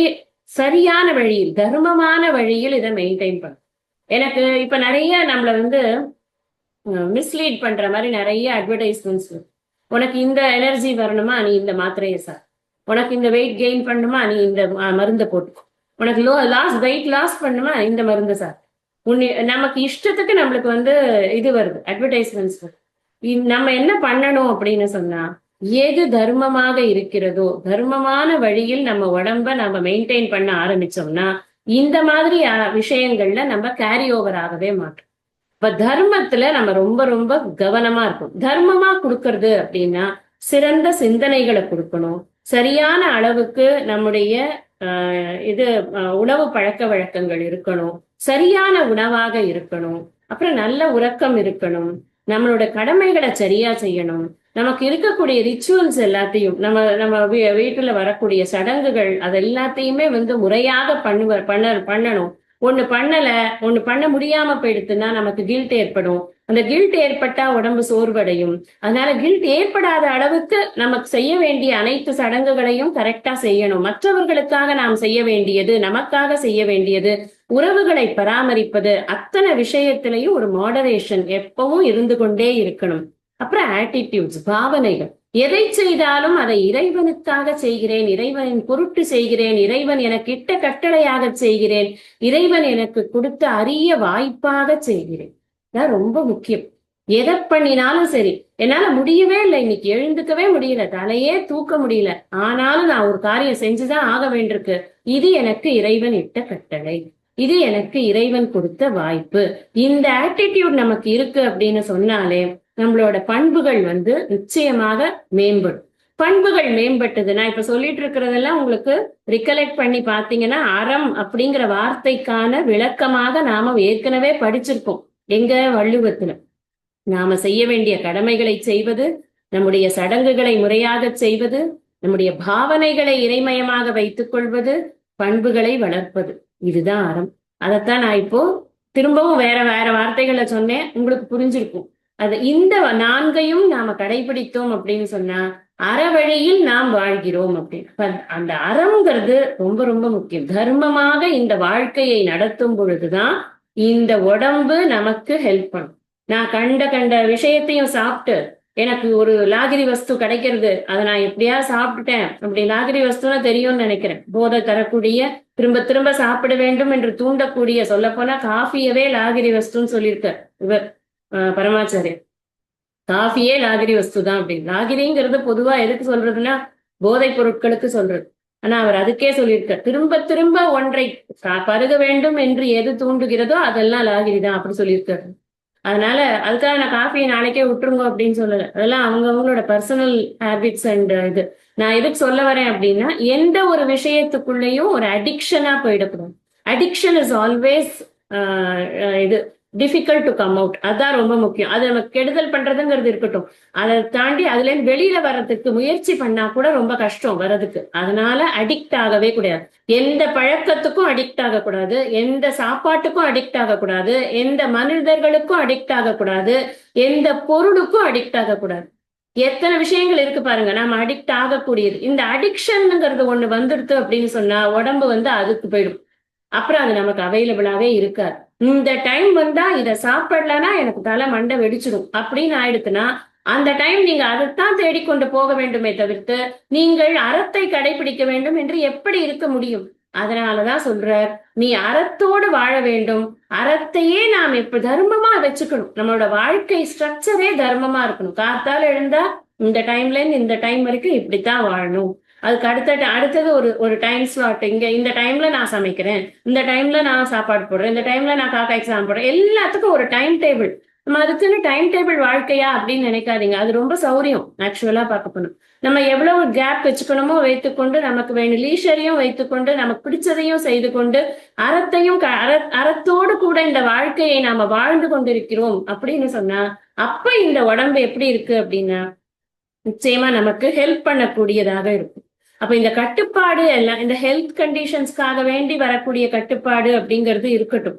சரியான வழியில் தர்மமான வழியில் இதை மெயின்டைன் பண்ணும். எனக்கு இப்ப நிறைய நம்மள மிஸ்லீட் பண்ற மாதிரி நிறைய அட்வர்டைஸ்மெண்ட்ஸ். உனக்கு இந்த எனர்ஜி வரணுமா, நீ இந்த மாத்திரையை சார். உனக்கு இந்த வெயிட் கெயின் பண்ணுமா, நீ இந்த மருந்தை போட்டுக்கோ. உனக்கு வெயிட் லாஸ் பண்ணுமா, இந்த மருந்து சார். நமக்கு இஷ்டத்துக்கு நம்மளுக்கு இது வருது, அட்வர்டைஸ்மெண்ட்ஸ் வருது. நம்ம என்ன பண்ணணும் அப்படின்னு சொன்னா, எது தர்மமாக இருக்கிறதோ தர்மமான வழியில் நம்ம உடம்ப நம்ம மெயின்டைன் பண்ண ஆரம்பிச்சோம்னா இந்த மாதிரி விஷயங்கள்ல நம்ம கேரி ஓவர் ஆகவே மாட்டோம். இப்ப தர்மத்துல நம்ம ரொம்ப ரொம்ப கவனமா இருக்கும். தர்மமா கொடுக்கறது அப்படின்னா சிறந்த சிந்தனைகளை கொடுக்கணும், சரியான அளவுக்கு நம்முடைய உணவு பழக்க வழக்கங்கள் இருக்கணும், சரியான உணவாக இருக்கணும், அப்புறம் நல்ல உறக்கம் இருக்கணும், நம்மளோட கடமைகளை சரியா செய்யணும், நமக்கு இருக்கக்கூடிய ரிச்சுவல்ஸ் எல்லாத்தையும் நம்ம வீட்டுல வரக்கூடிய சடங்குகள் அது எல்லாத்தையுமே முறையாக பண்ணணும். ஒண்ணு பண்ண முடியாம போயிடுத்துன்னா நமக்கு கில்ட் ஏற்படும். அந்த கில்ட் ஏற்பட்டா உடம்பு சோர்வடையும். அதனால கில்ட் ஏற்படாத அளவுக்கு நமக்கு செய்ய வேண்டிய அனைத்து சடங்குகளையும் கரெக்டா செய்யணும். மற்றவர்களுக்காக நாம் செய்ய வேண்டியது, நமக்காக செய்ய வேண்டியது, உறவுகளை பராமரிப்பது, அத்தனை விஷயத்திலையும் ஒரு மாடரேஷன் எப்பவும் இருந்து கொண்டே இருக்கணும். அப்புறம் ஆட்டிடியூட்ஸ், பாவனைகள். எதை செய்தாலும் அதை இறைவனுக்காக செய்கிறேன், இறைவனின் பொருட்டு செய்கிறேன், இறைவன் எனக்கு இட்ட கட்டளையாக செய்கிறேன், இறைவன் எனக்கு கொடுத்த அரிய வாய்ப்பாக செய்கிறேன். தான் ரொம்ப முக்கியம். எதை பண்ணினாலும் சரி, என்னால முடியவே இல்லை, இன்னைக்கு எழுந்துக்கவே முடியல, தலையே தூக்க முடியல, ஆனாலும் நான் ஒரு காரியம் செஞ்சுதான் ஆக வேண்டியிருக்கு. இது எனக்கு இறைவன் இட்ட கட்டளை, இது எனக்கு இறைவன் கொடுத்த வாய்ப்பு. இந்த ஆட்டிடியூட் நமக்கு இருக்கு அப்படின்னு சொன்னாலே நம்மளோட பண்புகள் நிச்சயமாக மேம்படும். பண்புகள் மேம்பட்டது. நான் இப்ப சொல்லிட்டு இருக்கிறதெல்லாம் உங்களுக்கு ரிகலெக்ட் பண்ணி பாத்தீங்கன்னா, அறம் அப்படிங்கிற வார்த்தைக்கான விளக்கமாக நாம ஏற்கனவே படிச்சிருக்கோம். எங்க? வள்ளுவத்துல. நாம செய்ய வேண்டிய கடமைகளை செய்வது, நம்முடைய சடங்குகளை முறையாக செய்வது, நம்முடைய பாவனைகளை இறைமயமாக வைத்துக் கொள்வது, பண்புகளை வளர்ப்பது, இதுதான் அறம். அதைத்தான் நான் இப்போ திரும்பவும் வேற வேற வார்த்தைகளை சொன்னேன், உங்களுக்கு புரிஞ்சிருக்கும். அது இந்த நான்கையும் நாம கடைபிடித்தோம் அப்படின்னு சொன்னா அறவழியில் நாம் வாழ்கிறோம் அப்படின்னு. அந்த அறம்ங்கிறது ரொம்ப ரொம்ப முக்கியம். தர்மமாக இந்த வாழ்க்கையை நடத்தும் பொழுதுதான் இந்த உடம்பு நமக்கு ஹெல்ப் பண்ணும். நான் கண்ட கண்ட விஷயத்தையும் சாப்பிட்டு எனக்கு ஒரு லாகிரி வஸ்து கிடைக்கிறது, அதை நான் எப்படியா சாப்பிட்டுட்டேன், அப்படி லாகிரி வஸ்துன்னா தெரியும்னு நினைக்கிறேன். போதை தரக்கூடிய, திரும்ப திரும்ப சாப்பிட வேண்டும் என்று தூண்டக்கூடிய, சொல்ல போனா காஃபியவே லாகிரி வஸ்துன்னு சொல்லியிருக்க இவர் பரமாச்சாரியர். காஃபியே லாகிரி வஸ்து தான் அப்படின்னு. லாகிரிங்கிறது பொதுவா எதுக்கு சொல்றதுன்னா போதைப் பொருட்களுக்கு சொல்றது. ஆனா அவர் அதுக்கே சொல்லியிருக்க, திரும்ப திரும்ப ஒன்றை பருக வேண்டும் என்று எது தூண்டுகிறதோ அதெல்லாம் லாகிரி தான் அப்படி சொல்லியிருக்காரு. அதனால அதுக்காக நான் காஃபியை நாளைக்கே விட்டுருங்க அப்படின்னு சொல்லல. அதெல்லாம் அவங்களோட பர்சனல் ஹேபிட்ஸ் அண்ட் இது. நான் எதுக்கு சொல்ல வரேன் அப்படின்னா, எந்த ஒரு விஷயத்துக்குள்ளேயும் ஒரு அடிக்ஷனா போயிடக்கூடாது. அடிக்ஷன் இஸ் ஆல்வேஸ் இது டிஃபிகல்ட் டு கம் அவுட். அதுதான் ரொம்ப முக்கியம். அதை நம்ம கெடுதல் பண்றதுங்கிறது இருக்கட்டும், அதை தாண்டி அதுல இருந்து வெளியில வர்றதுக்கு முயற்சி பண்ணா கூட ரொம்ப கஷ்டம் வர்றதுக்கு. அதனால அடிக்ட் ஆகவே கூடாது. எந்த பழக்கத்துக்கும் அடிக்ட் ஆகக்கூடாது, எந்த சாப்பாட்டுக்கும் அடிக்ட் ஆகக்கூடாது, எந்த மனிதர்களுக்கும் அடிக்ட் ஆகக்கூடாது, எந்த பொருளுக்கும் அடிக்ட் ஆகக்கூடாது. எத்தனை விஷயங்கள் இருக்கு பாருங்க நாம அடிக்ட் ஆகக்கூடியது. இந்த அடிக்ஷன்ங்கிறது ஒண்ணு வந்துடுது அப்படின்னு சொன்னா உடம்பு அதுக்கு போயிடும். அப்புறம் அது நமக்கு அவைலபிளாவே இருக்காது. இந்த டைம் வந்தா இதை சாப்பிடலன்னா எனக்கு தலை மண்டை வெடிச்சிடும் அப்படின்னு ஆயிடுத்துன்னா அந்த டைம் நீங்க அதைத்தான் தேடிக்கொண்டு போக வேண்டுமே தவிர்த்து நீங்கள் அறத்தை கடைபிடிக்க வேண்டும் என்று எப்படி இருக்க முடியும்? அதனாலதான் சொல்றார், நீ அறத்தோடு வாழ வேண்டும். அறத்தையே நாம் எப்ப தர்மமா வச்சுக்கணும். நம்மளோட வாழ்க்கை ஸ்ட்ரக்சரே தர்மமா இருக்கணும். காத்தால எழுந்தா இந்த டைம்ல இருந்து இந்த டைம் வரைக்கும் இப்படித்தான் வாழணும். அதுக்கு அடுத்தது ஒரு டைம் ஸ்லாட். இந்த டைம்ல நான் சமைக்கிறேன், இந்த டைம்ல நான் சாப்பாடு போடுறேன், இந்த டைம்ல நான் காக்கா எக்ஸாம் போடுறேன். எல்லாத்துக்கும் ஒரு டைம் டேபிள். நம்ம அதுக்குன்னு டைம் டேபிள் வாழ்க்கையா அப்படின்னு நினைக்காதீங்க. அது ரொம்ப சௌரியம். ஆக்சுவலா பார்க்க போனோம், நம்ம எவ்வளவு கேப் வச்சுக்கணுமோ வைத்துக்கொண்டு, நமக்கு வேணும் லீஷரையும் வைத்துக்கொண்டு, நமக்கு பிடிச்சதையும் செய்து கொண்டு, அறத்தையும் அறத்தோடு கூட இந்த வாழ்க்கையை நாம வாழ்ந்து கொண்டிருக்கிறோம் அப்படின்னு சொன்னா அப்ப இந்த உடம்பு எப்படி இருக்கு அப்படின்னா நிச்சயமா நமக்கு ஹெல்ப் பண்ணக்கூடியதாக இருக்கும். அப்ப இந்த கட்டுப்பாடு எல்லாம் இந்த ஹெல்த் கண்டிஷன்ஸ்க்காக வேண்டி வரக்கூடிய கட்டுப்பாடு அப்படிங்கிறது இருக்கட்டும்.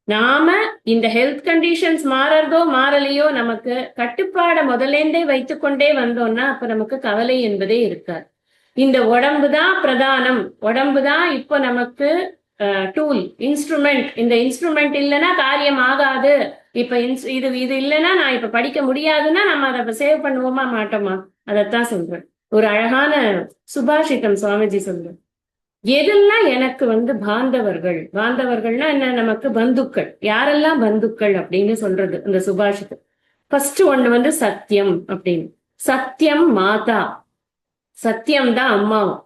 நாம இந்த ஹெல்த் கண்டிஷன்ஸ் மாறறதோ மாறலையோ நமக்கு கட்டுப்பாடை முதலேந்தே வைத்துக்கொண்டே வந்தோம்னா அப்ப நமக்கு கவலை என்பதே இருக்காது. இந்த உடம்பு தான் பிரதானம், உடம்பு தான் இப்போ நமக்கு டூல், இன்ஸ்ட்ருமெண்ட். இந்த இன்ஸ்ட்ருமெண்ட் இல்லைன்னா காரியம் ஆகாது. இப்ப இது இல்லைன்னா நான் இப்ப படிக்க முடியாதுன்னா நம்ம அதை சேவ் பண்ணுவோமா மாட்டோமா? அதைத்தான் சொல்றேன். ஒரு அழகான சுபாஷிதம் சுவாமிஜி சொல்றேன், எதெல்லாம் எனக்கு பாந்தவர்கள். பாந்தவர்கள்னா என்ன? நமக்கு பந்துக்கள். யாரெல்லாம் பந்துக்கள் அப்படின்னு சொல்றது இந்த சுபாஷிதம். ஃபர்ஸ்ட் ஒண்ணு சத்தியம் அப்படின்னு. சத்தியம் மாதா, சத்தியம் தான் அம்மாவும்.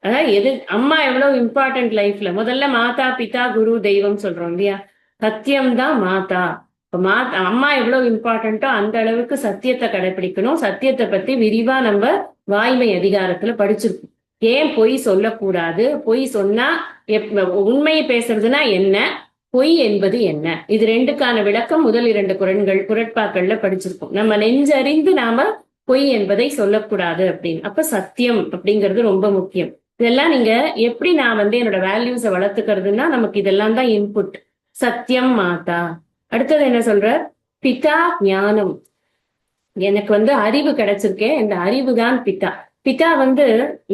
அதாவது அம்மா எவ்வளவு இம்பார்ட்டன்ட் லைஃப்ல. முதல்ல மாதா பிதா குரு தெய்வம் சொல்றோம் இல்லையா? சத்தியம் தான் மாதா. அம்மா எவ்வளவு இம்பார்ட்டன்ட்டோ அந்த அளவுக்கு சத்தியத்தை கடைபிடிக்கணும். சத்தியத்தை பத்தி விரிவா நம்ம வாய்மை அதிகாரத்துல படிச்சிருக்கோம். ஏன் பொய் சொல்லக்கூடாது, பொய் சொன்னா உண்மையை பேசுறதுன்னா என்ன, பொய் என்பது என்ன, இது ரெண்டுக்கான விளக்கம் முதல் 2 குரட்பாக்கள்ல படிச்சிருக்கோம். நம்ம நெஞ்சறிந்து நாம பொய் என்பதை சொல்லக்கூடாது அப்படின்னு. அப்ப சத்தியம் அப்படிங்கிறது ரொம்ப முக்கியம். இதெல்லாம் நீங்க எப்படி நான் என்னோட வேல்யூஸை வளர்த்துக்கிறதுன்னா நமக்கு இதெல்லாம் தான் இன்புட். சத்தியம் மாதா. அடுத்தது என்ன சொல்ற? பிதா ஞானம். எனக்கு அறிவு கிடைச்சிருக்கேன், இந்த அறிவு தான் பிதா. பிதா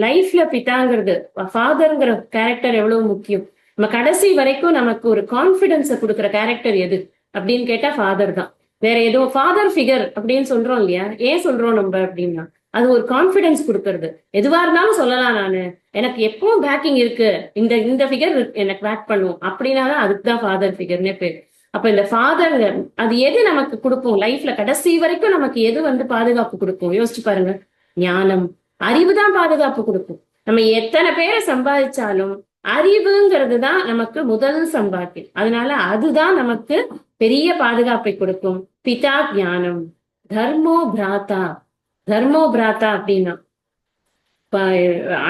லைஃப்ல பிதாங்கிறது, ஃபாதர்ங்கிற கேரக்டர் எவ்வளவு முக்கியம். நம்ம கடைசி வரைக்கும் நமக்கு ஒரு கான்பிடன்ஸை கொடுக்குற கேரக்டர் எது அப்படின்னு கேட்டா ஃபாதர் தான். வேற ஏதோ ஃபாதர் ஃபிகர் அப்படின்னு சொல்றோம் இல்லையா? ஏன் சொல்றோம் நம்ம அப்படின்னா அது ஒரு கான்பிடன்ஸ் கொடுக்கறது. எதுவா இருந்தாலும் சொல்லலாம், நானு எனக்கு எப்பவும் பேக்கிங் இருக்கு, இந்த ஃபிகர் எனக்கு பேக் பண்ணுவோம் அப்படின்னாதான் அதுக்குதான் ஃபாதர் ஃபிகர்னே பேர். அப்ப இந்த ஃபாதர் அது எது நமக்கு கொடுக்கும் லைஃப்ல கடைசி வரைக்கும்? நமக்கு எது பாதுகாப்பு கொடுக்கும்? யோசிச்சு பாருங்க. ஞானம், அறிவு தான் பாதுகாப்பு கொடுக்கும். நம்ம எத்தனை பேரை சம்பாதிச்சாலும் அறிவுங்கிறது தான் நமக்கு முதல் சம்பாத்தியம். அதனால அதுதான் நமக்கு பெரிய பாதுகாப்பை கொடுக்கும். பிதா ஞானம். தர்மோ பிராத்தா. தர்மோ பிராத்தா அப்படின்னா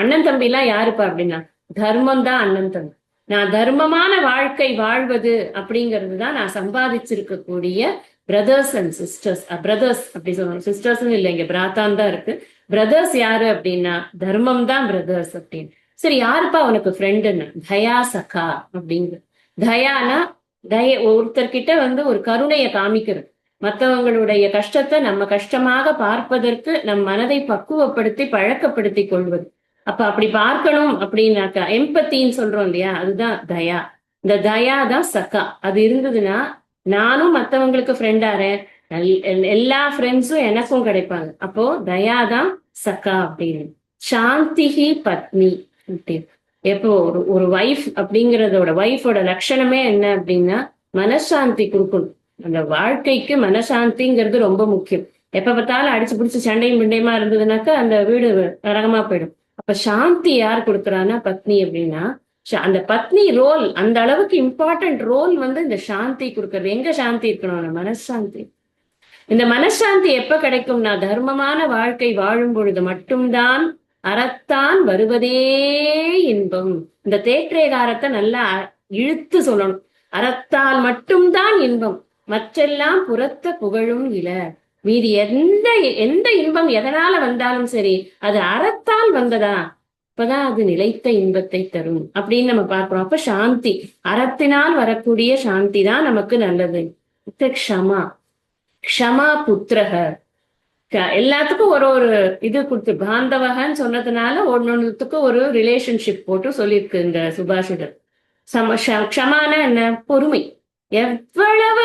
அண்ணன் தம்பி எல்லாம் யாருப்பா அப்படின்னா தர்மம் தான் அண்ணன் தம்பி. நான் தர்மமான வாழ்க்கை வாழ்வது அப்படிங்கிறது தான் நான் சம்பாதிச்சிருக்கக்கூடிய பிரதர்ஸ் அண்ட் சிஸ்டர்ஸ். பிரதர்ஸ் அப்படி சொல்லணும், சிஸ்டர்ஸ் இல்லைங்க, பிராத்தான் தான் இருக்கு. பிரதர்ஸ் யாரு அப்படின்னா தர்மம் தான் பிரதர்ஸ் அப்படின்னு. சரி, யாருப்பா உனக்கு ஃப்ரெண்டுன்னு? தயா சகா அப்படிங்கிற. தயானா ஒருத்தர்கிட்ட ஒரு கருணையை காமிக்கிறது, மற்றவங்களுடைய கஷ்டத்தை நம்ம கஷ்டமாக பார்ப்பதற்கு நம் மனதை பக்குவப்படுத்தி பழக்கப்படுத்தி கொள்வது. அப்ப அப்படி பார்க்கணும் அப்படின்னாக்கா எம்பத்தின்னு சொல்றோம் இல்லையா, அதுதான் தயா. இந்த தயா தான் சக்கா. அது இருந்ததுன்னா நானும் மற்றவங்களுக்கு ஃப்ரெண்டாரேன், எல்லா ஃப்ரெண்ட்ஸும் எனக்கும் கிடைப்பாங்க. அப்போ தயா தான் சக்கா அப்படின்னு. சாந்திஹி பத்னி அப்படின்னு. எப்போ ஒரு வைஃப் அப்படிங்கறதோட வைஃபோட லட்சணமே என்ன அப்படின்னா மனசாந்தி கொடுக்கணும். அந்த வாழ்க்கைக்கு மனசாந்திங்கிறது ரொம்ப முக்கியம். எப்ப பார்த்தாலும் அடிச்சு பிடிச்சு சண்டையும் பிண்டையுமா இருந்ததுனாக்கா அந்த வீடு நரகமா போயிடும். அப்ப சாந்தி யார் கொடுக்குறான்னா பத்னி அப்படின்னா, அந்த பத்னி ரோல் அந்த அளவுக்கு இம்பார்ட்டன்ட் ரோல் இந்த சாந்தி கொடுக்கறது. எங்க சாந்தி இருக்கணும்? மனசாந்தி. இந்த மனசாந்தி எப்ப கிடைக்கும்னா தர்மமான வாழ்க்கை வாழும் பொழுது மட்டும்தான். அறத்தான் வருவதே இன்பம். இந்த தேற்றேகாரத்தை நல்லா இழுத்து சொல்லணும். அறத்தால் மட்டும்தான் இன்பம், மற்றெல்லாம் புறத்த புகழும் இல. மீதி எந்த இன்பம் எதனால வந்தாலும் சரி அது அறத்தால் வந்ததா, அப்பதான் அது நிலைத்த இன்பத்தை தரும் அப்படின்னு நம்ம பார்க்கிறோம். அப்ப சாந்தி, அறத்தினால் வரக்கூடிய சாந்தி தான் நமக்கு நல்லது. க்ஷமா, க்ஷமா புத்திரக. எல்லாத்துக்கும் ஒரு இது கொடுத்து பாந்தவகன்னு சொன்னதுனால ஒன்னொன்னுத்துக்கும் ஒரு ரிலேஷன்ஷிப் போட்டு சொல்லியிருக்கு இந்த சுபாஷிதர். க்ஷமான என்ன? பொறுமை. எவ்வளவு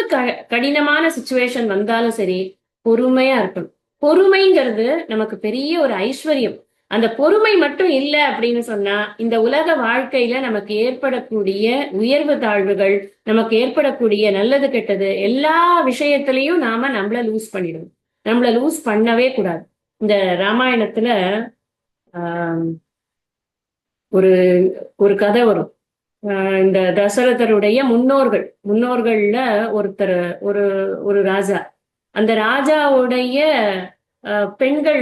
கடினமான சுச்சுவேஷன் வந்தாலும் சரி பொறுமையா இருக்கணும். பொறுமைங்கிறது நமக்கு பெரிய ஒரு ஐஸ்வர்யம். அந்த பொறுமை மட்டும் இல்லை அப்படின்னு சொன்னா இந்த உலக வாழ்க்கையில நமக்கு ஏற்படக்கூடிய உயர்வு தாழ்வுகள், நமக்கு ஏற்படக்கூடிய நல்லது கெட்டது எல்லா விஷயத்திலையும் நம்மள லூஸ் பண்ணிடுவோம். நம்மள லூஸ் பண்ணவே கூடாது. இந்த ராமாயணத்துல ஒரு ஒரு கதை வரும். இந்த தசரதருடைய முன்னோர்கள்ல ஒருத்தர், ஒரு ராஜா. அந்த ராஜாவுடைய பெண்கள்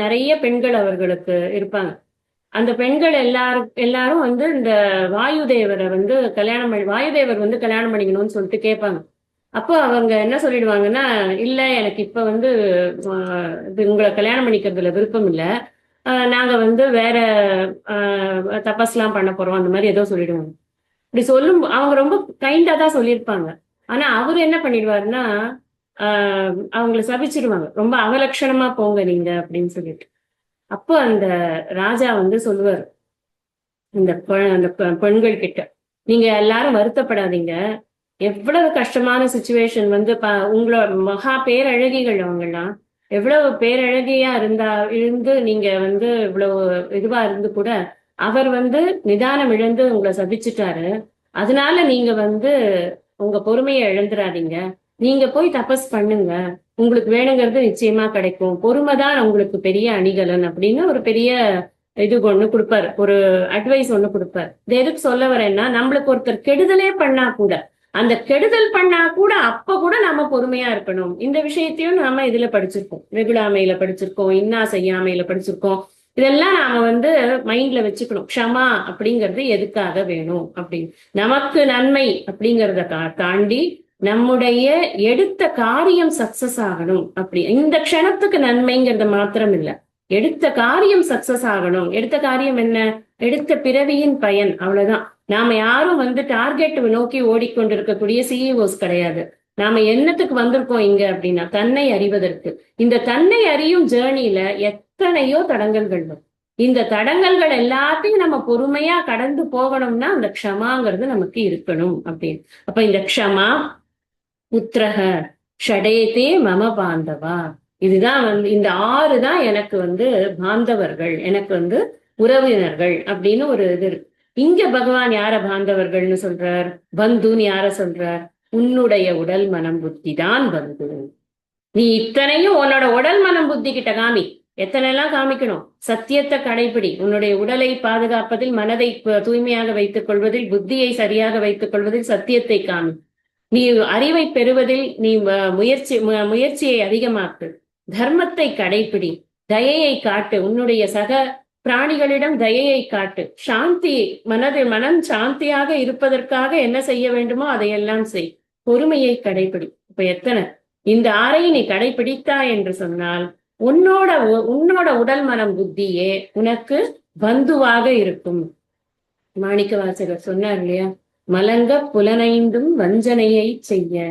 நிறைய பெண்கள் அவர்களுக்கு இருப்பாங்க. அந்த பெண்கள் எல்லாரும் இந்த வாயுதேவரை வாயுதேவர் கல்யாணம் பண்ணிக்கணும்னு சொல்லிட்டு கேட்பாங்க. அப்போ அவங்க என்ன சொல்லிடுவாங்கன்னா, இல்ல எனக்கு இப்ப உங்களை கல்யாணம் பண்ணிக்கிறதுல விருப்பம் இல்லை, நாங்க வேற தபஸ்லாம் பண்ண போறோம், அந்த மாதிரி ஏதோ சொல்லிடுவாங்க. இப்படி சொல்லும் அவங்க ரொம்ப கைண்டா தான் சொல்லியிருப்பாங்க. ஆனா அவரு என்ன பண்ணிடுவாருன்னா அவங்கள சபிச்சிடுவாங்க, ரொம்ப அவலட்சணமா போங்க நீங்க அப்படின்னு சொல்லிட்டு. அப்போ அந்த ராஜா சொல்லுவார் இந்த பெண்கள் கிட்ட, நீங்க எல்லாரும் வருத்தப்படாதீங்க, எவ்வளவு கஷ்டமான சுச்சுவேஷன் உங்களோட மகா பேரழகிகள் அவங்கெல்லாம் எவ்வளவு பேரழகியா இருந்து நீங்க இவ்வளவு இதுவா இருந்து கூட அவர் நிதானம் இழந்து உங்களை சபிச்சுட்டாரு. அதனால நீங்க உங்க பொறுமையை இழந்துடாதீங்க, நீங்க போய் தபஸ் பண்ணுங்க, உங்களுக்கு வேணுங்கிறது நிச்சயமா கிடைக்கும், பொறுமைதான் உங்களுக்கு பெரிய அணிகலன் அப்படின்னு ஒரு பெரிய இது ஒண்ணு கொடுப்பாரு, ஒரு அட்வைஸ் ஒண்ணு கொடுப்பாரு. இது எதுக்கு சொல்ல வரேன்னா, நம்மளுக்கு ஒருத்தர் கெடுதலே பண்ணா கூட, அந்த கெடுதல் பண்ணா கூட அப்ப கூட நாம பொறுமையா இருக்கணும். இந்த விஷயத்தையும் நாம இதுல படிச்சிருக்கோம், வெகுளாமையில படிச்சிருக்கோம், இன்னா செய்யாமையில படிச்சிருக்கோம். இதெல்லாம் நாம மைண்ட்ல வச்சுக்கணும். க்ஷமா அப்படிங்கிறது எதுக்காக வேணும் அப்படின்னு, நமக்கு நன்மை அப்படிங்கிறத தாண்டி நம்முடைய எடுத்த காரியம் சக்சஸ் ஆகணும். அப்படி இந்த க்ஷணத்துக்கு நன்மைங்கிறத மாத்திரம் இல்ல, எடுத்த காரியம் சக்சஸ் ஆகணும். எடுத்த காரியம் என்ன? எடுத்த பிறவியின் பயன், அவ்வளவுதான். நாம யாரும் டார்கெட் நோக்கி ஓடிக்கொண்டிருக்கக்கூடிய சிஇஓஸ் கிடையாது. நாம என்னத்துக்கு வந்திருக்கோம் இங்க அப்படின்னா தன்னை அறிவதற்கு. இந்த தன்னை அறியும் ஜேர்னில எத்தனையோ தடங்கல்கள் வரும். இந்த தடங்கல்கள் எல்லாத்தையும் நம்ம பொறுமையா கடந்து போகணும்னா அந்த க்ஷமாங்கிறது நமக்கு இருக்கணும் அப்படின்னு. அப்ப இந்த க்ஷமா புத்திரக ஷடேதே மம பாந்தவா, இதுதான் இந்த 6 தான் எனக்கு பாந்தவர்கள், எனக்கு உறவினர்கள் அப்படின்னு ஒரு இது இருக்கு. இங்க பகவான் யார பாந்தவர்கள்னு சொல்றார்? பந்துன்னு யார சொல்றார்? உன்னுடைய உடல் மனம் புத்தி தான் பந்து. நீ இத்தனையும் உன்னோட உடல் மனம் புத்தி கிட்ட காமி. எத்தனை எல்லாம் காமிக்கணும்? சத்தியத்தை கடைபிடி, உன்னுடைய உடலை பாதுகாப்பதில், மனதை தூய்மையாக வைத்துக் கொள்வதில், புத்தியை சரியாக வைத்துக் கொள்வதில் சத்தியத்தை காமி. நீ அறிவை பெறுவதில் நீ முயற்சியை அதிகமாக்கு, தர்மத்தை கடைபிடி, தயையை காட்டு, உன்னுடைய சக பிராணிகளிடம் தயையை காட்டு, சாந்தி, மனம் சாந்தியாக இருப்பதற்காக என்ன செய்ய வேண்டுமோ அதையெல்லாம் செய், பொறுமையை கடைபிடி. இப்ப எத்தனை இந்த ஆறையை நீ கடைபிடித்தாய் என்று சொன்னால் உன்னோட உடல் மனம் புத்தியே உனக்கு பந்துவாக இருக்கும். மாணிக்க வாசகர் சொன்னார் இல்லையா, மலங்க புலனைந்தும் வஞ்சனையை செய்ய.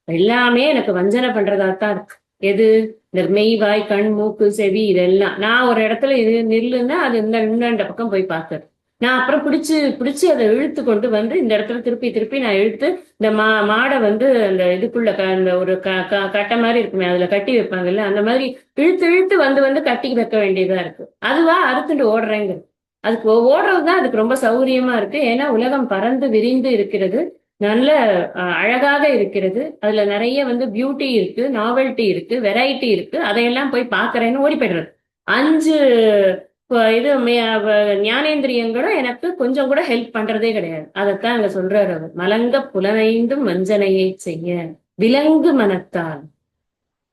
எல்லாமே எனக்கு வஞ்சனை பண்றதாத்தான் இருக்கு. எது? இந்த மெய்வாய் கண் மூக்கு செவி இதெல்லாம். நான் ஒரு இடத்துல இது நில்லுன்னா அது இந்த பக்கம் போய் பார்க்கறது. நான் அப்புறம் பிடிச்சு அதை இழுத்து கொண்டு வந்து இந்த இடத்துல திருப்பி நான் இழுத்து இந்த மாடை வந்து அந்த இதுக்குள்ள அந்த ஒரு கட்டை மாதிரி இருக்குமே அதுல கட்டி வைப்பாங்கல்ல, அந்த மாதிரி இழுத்து வந்து கட்டி வைக்க வேண்டியதா இருக்கு. அதுவா அறுத்துட்டு ஓடுறேங்க. அதுக்கு ஓடுறதுதான் அதுக்கு ரொம்ப சௌரியமா இருக்கு. ஏன்னா உலகம் பறந்து விரிந்து இருக்கிறது, நல்ல அழகாக இருக்கிறது, அதுல நிறைய வந்து பியூட்டி இருக்கு, நாவல்ட்டி இருக்கு, வெரைட்டி இருக்கு. அதையெல்லாம் போய் பாக்குறேன்னு ஓடி போயிடுறது. 5 இது ஞானேந்திரியங்களும் எனக்கு கொஞ்சம் கூட ஹெல்ப் பண்றதே கிடையாது. அதைத்தான் அங்க சொல்றாரு அவர், மலங்க புலனைந்தும் வஞ்சனையை செய்ய விலங்கு மனத்தால்.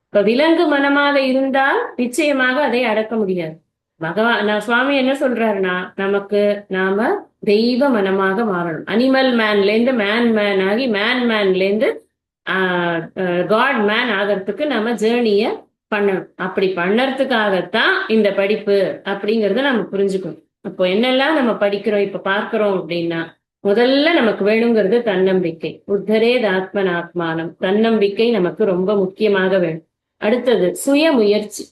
இப்ப விலங்கு மனமாக இருந்தால் நிச்சயமாக அதை அடக்க முடியாது. நான் சுவாமி என்ன சொல்றாருன்னா, நாம தெய்வ மனமாக மாறணும். அனிமல் மேன்ல இருந்து மேன் ஆகி மேன்ல இருந்து காட் மேன் ஆகிறதுக்கு நம்ம ஜேர்னிய பண்ணணும். அப்படி பண்ணறதுக்காகத்தான் இந்த படிப்பு அப்படிங்கறத நம்ம புரிஞ்சுக்கணும். அப்போ என்னெல்லாம் நம்ம படிக்கிறோம், இப்ப பார்க்கிறோம் அப்படின்னா, முதல்ல நமக்கு வேணுங்கிறது தன்னம்பிக்கை. உத்தரேத் ஆத்மன் ஆத்மானம். தன்னம்பிக்கை நமக்கு ரொம்ப முக்கியமாக வேணும். அடுத்தது சுய முயற்சி,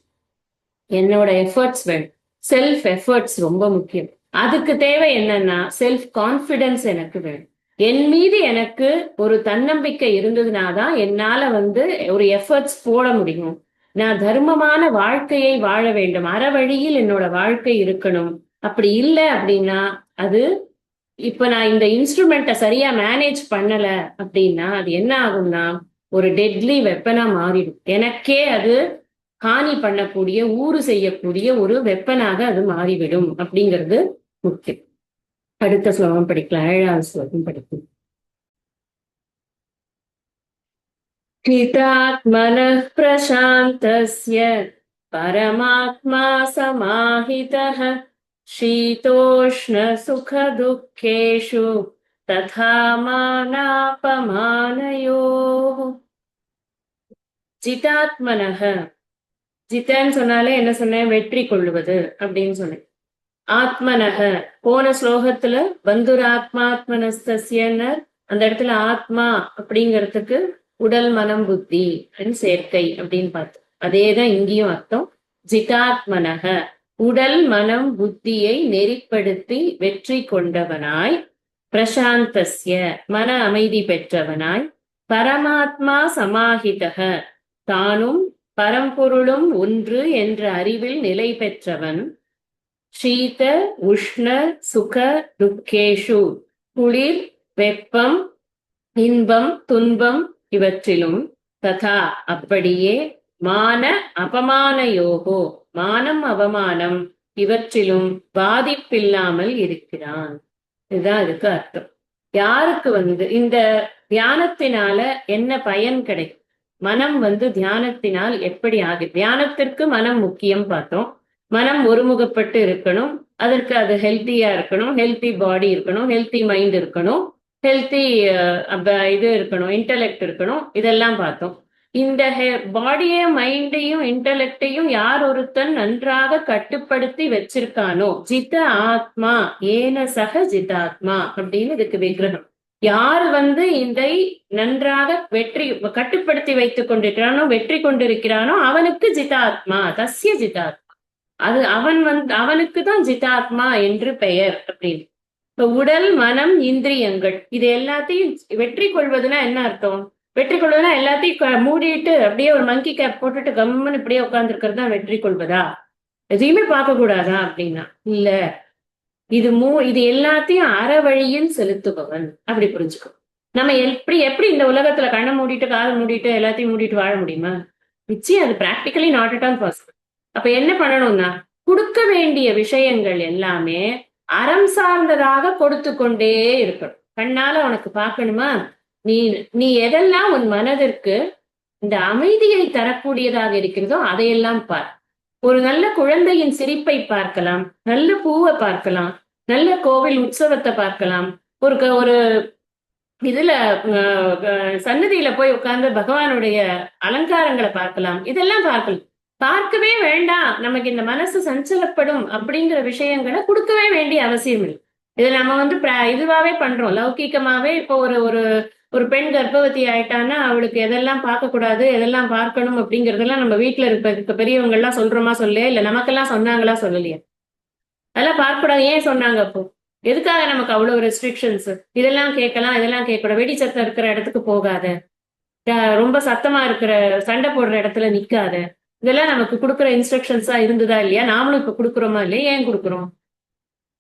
என்னோட எஃபர்ட்ஸ் வேணும். செல்ஃப் எஃபர்ட்ஸ் ரொம்ப முக்கியம். அதுக்கு தேவை என்னன்னா செல்ஃப் கான்பிடன்ஸ் எனக்கு வேணும். என் மீது எனக்கு ஒரு தன்னம்பிக்கை இருந்ததுனாதான் என்னால வந்து ஒரு எஃபர்ட்ஸ் போட முடியும். நான் தர்மமான வாழ்க்கையை வாழ வேண்டும், அற வழியில் என்னோட வாழ்க்கை இருக்கணும். அப்படி இல்லை அப்படின்னா அது இப்ப நான் இந்த இன்ஸ்ட்ருமெண்ட்டை சரியா மேனேஜ் பண்ணல அப்படின்னா அது என்ன ஆகும்னா ஒரு டெட்லி வெப்பனா மாறிடும். எனக்கே அது ஹானி பண்ணக்கூடிய, ஊறு செய்யக்கூடிய ஒரு வெப்பனாக அது மாறிவிடும் அப்படிங்கிறது முக்கியம். அடுத்த ஸ்லோகம் படிக்கலாம், 7வது ஸ்லோகம் படிக்கும். கிருதாத்மனः பிரசாந்தஸ்ய பரமாத்மா சமாஹிதः ஷீதோஷ்ண சுக துக்கேஷு ததா மானாபமானயோः. ஜிதாத்மனः, ஜிதன்னு சொன்னாலே என்ன சொன்னேன், வெற்றி கொள்ளுவது அப்படின்னு சொன்னேன். ஆத்மனக, போன ஸ்லோகத்துல பந்துராத்மாத்மனஸ்தஸ்யன்னர், அந்த இடத்துல ஆத்மா அப்படிங்கிறதுக்கு உடல் மனம் புத்தி சேர்க்கை அப்படின்னு பார்த்தோம். அதேதான் இங்கேயும் அர்த்தம். ஜிதாத்மனக, உடல் மனம் புத்தியை நெறிப்படுத்தி வெற்றி கொண்டவனாய், பிரசாந்தஸ்ய மன அமைதி பெற்றவனாய், பரமாத்மா சமாஹிதக தானும் பரம்பொருளும் ஒன்று என்ற அறிவில் நிலை பெற்றவன், ஷீத உஷ்ண சுக துக்கேஷு குளிர் வெப்பம் இன்பம் துன்பம் இவற்றிலும், ததா அப்படியே, மான அபமானயோகோ மானம் அவமானம் இவற்றிலும் பாதிப்பில்லாமல் இருக்கிறான். இதுதான் இதுக்கு அர்த்தம். யாருக்கு வந்து இந்த தியானத்தினால என்ன பயன் கிடைக்கும், மனம் வந்து தியானத்தினால் எப்படி ஆகுது, தியானத்திற்கு மனம் முக்கியம் பார்த்தோம். மனம் ஒருமுகப்பட்டு இருக்கணும், அதற்கு அது ஹெல்த்தியா இருக்கணும், ஹெல்த்தி பாடி இருக்கணும், ஹெல்த்தி மைண்ட் இருக்கணும், ஹெல்த்தி இது இருக்கணும், இன்டெலெக்ட் இருக்கணும், இதெல்லாம் பார்த்தோம். இந்த பாடியையும் மைண்டையும் இன்டெலெக்டையும் யார் ஒருத்தன் நன்றாக கட்டுப்படுத்தி வச்சிருக்கானோ, ஜித ஆத்மா ஏன சக ஜிதாத்மா அப்படின்னு இதுக்கு விக்கிரகம். யார் வந்து இதை நன்றாக கட்டுப்படுத்தி வைத்துக் கொண்டிருக்கிறானோ, வெற்றி கொண்டிருக்கிறானோ அவனுக்கு ஜிதாத்மா, தஸ்ய ஜிதாத்மா, அது அவனுக்கு தான் ஜிதாத்மா என்று பெயர் அப்படின்னு. இப்ப உடல் மனம் இந்திரியங்கள் இது எல்லாத்தையும் வெற்றி கொள்வதுன்னா என்ன அர்த்தம்? வெற்றி கொள்வதுன்னா எல்லாத்தையும் மூடிட்டு அப்படியே ஒரு மங்கி கேப் போட்டுட்டு கம்முன்னு இப்படியே உட்கார்ந்து இருக்கிறது தான் வெற்றி கொள்வதா? எதையுமே பார்க்க கூடாதா அப்படின்னா இல்ல. இது எல்லாத்தையும் அற வழியில் செலுத்துபவன் அப்படி புரிஞ்சுக்கும். நம்ம எப்படி இந்த உலகத்துல கண்ணை மூடிட்டு காதை மூடிட்டு எல்லாத்தையும் மூடிட்டு வாழ முடியுமா? நிச்சயம் அது practically not at all possible. அப்ப என்ன பண்ணணும்னா, கொடுக்க வேண்டிய விஷயங்கள் எல்லாமே அறம் சார்ந்ததாக கொடுத்து கொண்டே இருக்கணும். கண்ணால உனக்கு பார்க்கணுமா, நீ எதெல்லாம் உன் மனதிற்கு இந்த அமைதியை தரக்கூடியதாக இருக்கிறதோ அதையெல்லாம் பார். ஒரு நல்ல குழந்தையின் சிரிப்பை பார்க்கலாம், நல்ல பூவை பார்க்கலாம், நல்ல கோவில் உற்சவத்தை பார்க்கலாம், ஒரு இதுல சன்னதியில போய் உட்கார்ந்து பகவானுடைய அலங்காரங்களை பார்க்கலாம். இதெல்லாம் பார்க்கலாம். பார்க்கவே வேண்டாம், நமக்கு இந்த மனசு சஞ்சலப்படும் அப்படிங்கிற விஷயங்களை கொடுக்கவே வேண்டிய அவசியம் இல்லை. இதை நம்ம இதுவாவே பண்றோம், லௌகீகமாவே. இப்போ ஒரு ஒரு ஒரு பெண் கர்ப்பவதி ஆயிட்டான்னா அவளுக்கு எதெல்லாம் பார்க்க கூடாது, எதெல்லாம் பார்க்கணும் அப்படிங்கறதெல்லாம் நம்ம வீட்டுல இருக்க பெரியவங்க எல்லாம் சொல்றோமா சொல்லலையா, இல்ல நமக்கெல்லாம் சொன்னாங்களா சொல்லலையா? அதெல்லாம் பார்க்க கூடாது. ஏன் சொன்னாங்க அப்போ? எதுக்காக நமக்கு அவ்வளவு ரெஸ்ட்ரிக்ஷன்ஸ்? இதெல்லாம் கேட்கலாம், இதெல்லாம் கேட்கக்கூடாது, வெடி சத்தம் இருக்கிற இடத்துக்கு போகாத, ரொம்ப சத்தமா இருக்கிற சண்டை போடுற இடத்துல நிக்காத, இதெல்லாம் நமக்கு கொடுக்குற இன்ஸ்ட்ரக்ஷன்ஸா இருந்ததா இல்லையா? நாமளும் இப்ப கொடுக்குறோமா இல்லையா? ஏன் கொடுக்குறோம்?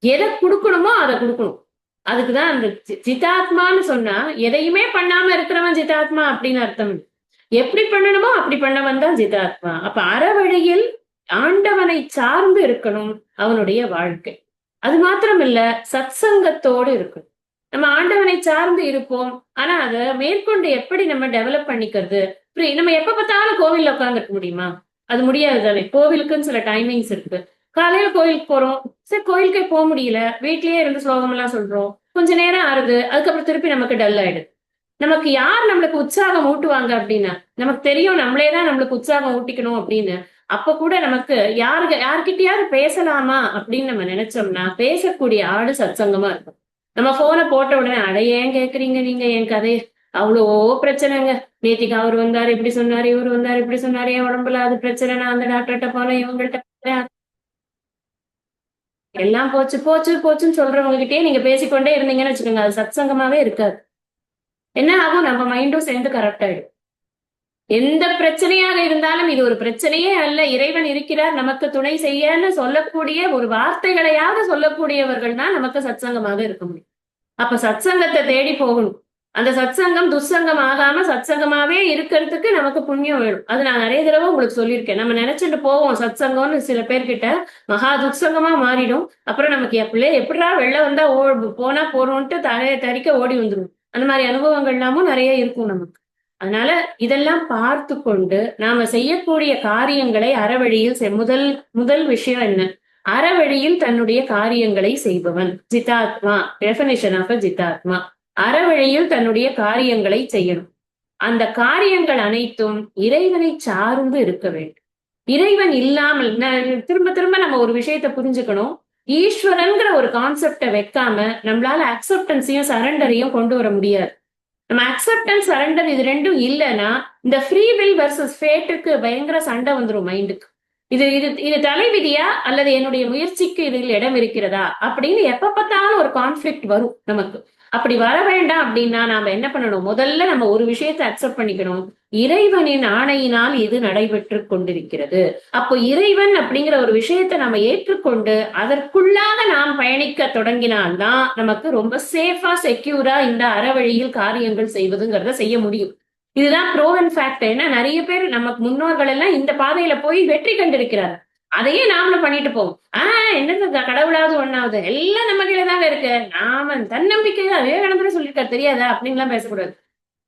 எதை கொடுக்கணுமோ அதை கொடுக்கணும். அதுக்குதான் அந்த ஜிதாத்மான்னு சொன்னா எதையுமே பண்ணாம இருக்கிறவன் ஜிதாத்மா அப்படின்னு அர்த்தம். எப்படி பண்ணணுமோ அப்படி பண்ணவன் தான் ஜிதாத்மா. அப்ப அறவழியில் ஆண்டவனை சார்ந்து இருக்கணும் அவனுடைய வாழ்க்கை. அது மாத்திரம் இல்ல, சத்சங்கத்தோடு இருக்கணும். நம்ம ஆண்டவனை சார்ந்து இருப்போம், ஆனா அதை மேற்கொண்டு எப்படி நம்ம டெவலப் பண்ணிக்கிறது? நம்ம எப்ப பார்த்தாலும் கோவில்ல உட்காந்துருக்க முடியுமா? அது முடியாது தானே. கோவிலுக்குன்னு சில டைமிங்ஸ் இருக்கு. காலையில கோயிலுக்கு போறோம், சரி கோயிலுக்கே போக முடியல, வீட்லயே இருந்து ஸ்லோகம் எல்லாம் சொல்றோம், கொஞ்ச நேரம் ஆறுது, அதுக்கப்புறம் திருப்பி நமக்கு டல் ஆயிடுது. நமக்கு யார் நம்மளுக்கு உற்சாகம் ஊட்டுவாங்க அப்படின்னா, நமக்கு தெரியும் நம்மளேதான் நம்மளுக்கு உற்சாகம் ஊட்டிக்கணும் அப்படின்னு. அப்ப கூட நமக்கு யாருக்கிட்டயாவது பேசலாமா அப்படின்னு நம்ம நினைச்சோம்னா பேசக்கூடிய ஆடு சத்சங்கமா இருக்கும். நம்ம போனை போட்ட உடனே அட ஏன் கேக்குறீங்க நீங்க என் கதையை, அவ்வளோ பிரச்சனைங்க, நேத்திக்கு அவர் வந்தாரு இப்படி சொன்னாரு, இவர் வந்தாரு இப்படி சொன்னாரு, என் உடம்புல அது பிரச்சனை, நான் அந்த டாக்டர்கிட்ட போனேன், இவங்கள்ட்ட எல்லாம் போச்சு போச்சு போச்சுன்னு சொல்றவங்க கிட்டே நீங்க பேசிக்கொண்டே இருந்தீங்கன்னு வச்சுக்கோங்க, அது சத்சங்கமாவே இருக்காது. என்ன ஆகும்? நம்ம மைண்டும் சேர்ந்து கரெக்ட் ஆயிடும். எந்த பிரச்சனையாக இருந்தாலும் இது ஒரு பிரச்சனையே அல்ல, இறைவன் இருக்கிறார் நமக்கு துணை செய்யன்னு சொல்லக்கூடிய ஒரு வார்த்தைகளையாவது சொல்லக்கூடியவர்கள் தான் நமக்கு சத்சங்கமாக இருக்க முடியும். அப்ப சத்சங்கத்தை தேடி போகணும். அந்த சத்சங்கம் துசங்கம் ஆகாம சத்சங்கமாவே இருக்கிறதுக்கு நமக்கு புண்ணியம் வேணும். அது நான் நிறைய தடவை உங்களுக்கு சொல்லியிருக்கேன். நம்ம நினைச்சிட்டு போவோம் சத்சங்கம்னு, சில பேர்கிட்ட மகா துசங்கமா மாறிடும். அப்புறம் நமக்கு எப்படிடா வெளில வந்தா போனா போறோம்ட்டு தலையை தறிக்க ஓடி வந்துடும். அந்த மாதிரி அனுபவங்கள் எல்லாமும் நிறைய இருக்கும் நமக்கு. அதனால இதெல்லாம் பார்த்து கொண்டு நாம செய்யக்கூடிய காரியங்களை அறவழியில் முதல் விஷயம் என்ன? அறவழியில் தன்னுடைய காரியங்களை செய்பவன் ஜிதாத்மா. டெஃபினிஷன் ஆஃப் ஜிதாத்மா, அறவழியில் தன்னுடைய காரியங்களை செய்யணும். அந்த காரியங்கள் அனைத்தும் இறைவனை சார்ந்து இருக்க வேண்டும். இறைவன் இல்லாமல் திரும்ப திரும்ப நம்ம ஒரு விஷயத்த புரிஞ்சுக்கணும். ஈஸ்வரன்கிற ஒரு கான்செப்டை வைக்காம நம்மளால அக்செப்டன்ஸையும் சரண்டரையும் கொண்டு வர முடியாது. நம்ம அக்செப்டன்ஸ் சரண்டர் இது ரெண்டும் இல்லைன்னா இந்த ஃப்ரீ வில் வர்சஸ் ஃபேட்டுக்கு பயங்கர சண்டை வந்துடும் மைண்டுக்கு. இது இது இது தலைவிதியா அல்லது என்னுடைய முயற்சிக்கு இதில் இடம் இருக்கிறதா அப்படின்னு எப்ப பார்த்தாலும் ஒரு கான்ஃபிளிக்ட் வரும் நமக்கு. அப்படி வர வேண்டாம் அப்படின்னா நாம என்ன பண்ணணும்? முதல்ல நம்ம ஒரு விஷயத்தை அக்செப்ட் பண்ணிக்கணும். இறைவனின் ஆணையினால் இது நடைபெற்று கொண்டிருக்கிறது. அப்போ இறைவன் அப்படிங்கிற ஒரு விஷயத்தை நம்ம ஏற்றுக்கொண்டு அதற்குள்ளாக நாம் பயணிக்க தொடங்கினால்தான் நமக்கு ரொம்ப சேஃபா செக்யூரா இந்த அறவழியில் காரியங்கள் செய்வதுங்கிறத செய்ய முடியும். இதுதான் ப்ரோவன் ஃபேக்ட். ஏன்னா நிறைய பேர் நமக்கு முன்னோர்கள் எல்லாம் இந்த பாதையில போய் வெற்றி கண்டிருக்கிறார். அதையே நாமளும் பண்ணிட்டு போவோம். என்னது கடவுளாவது ஒண்ணாவது எல்லாம் நம்ம கீழே தாங்க இருக்கு, நாம தன்னம்பிக்கை விவேகானந்தரே சொல்லியிருக்காரு தெரியாதா அப்படின்லாம் பேசக்கூடாது.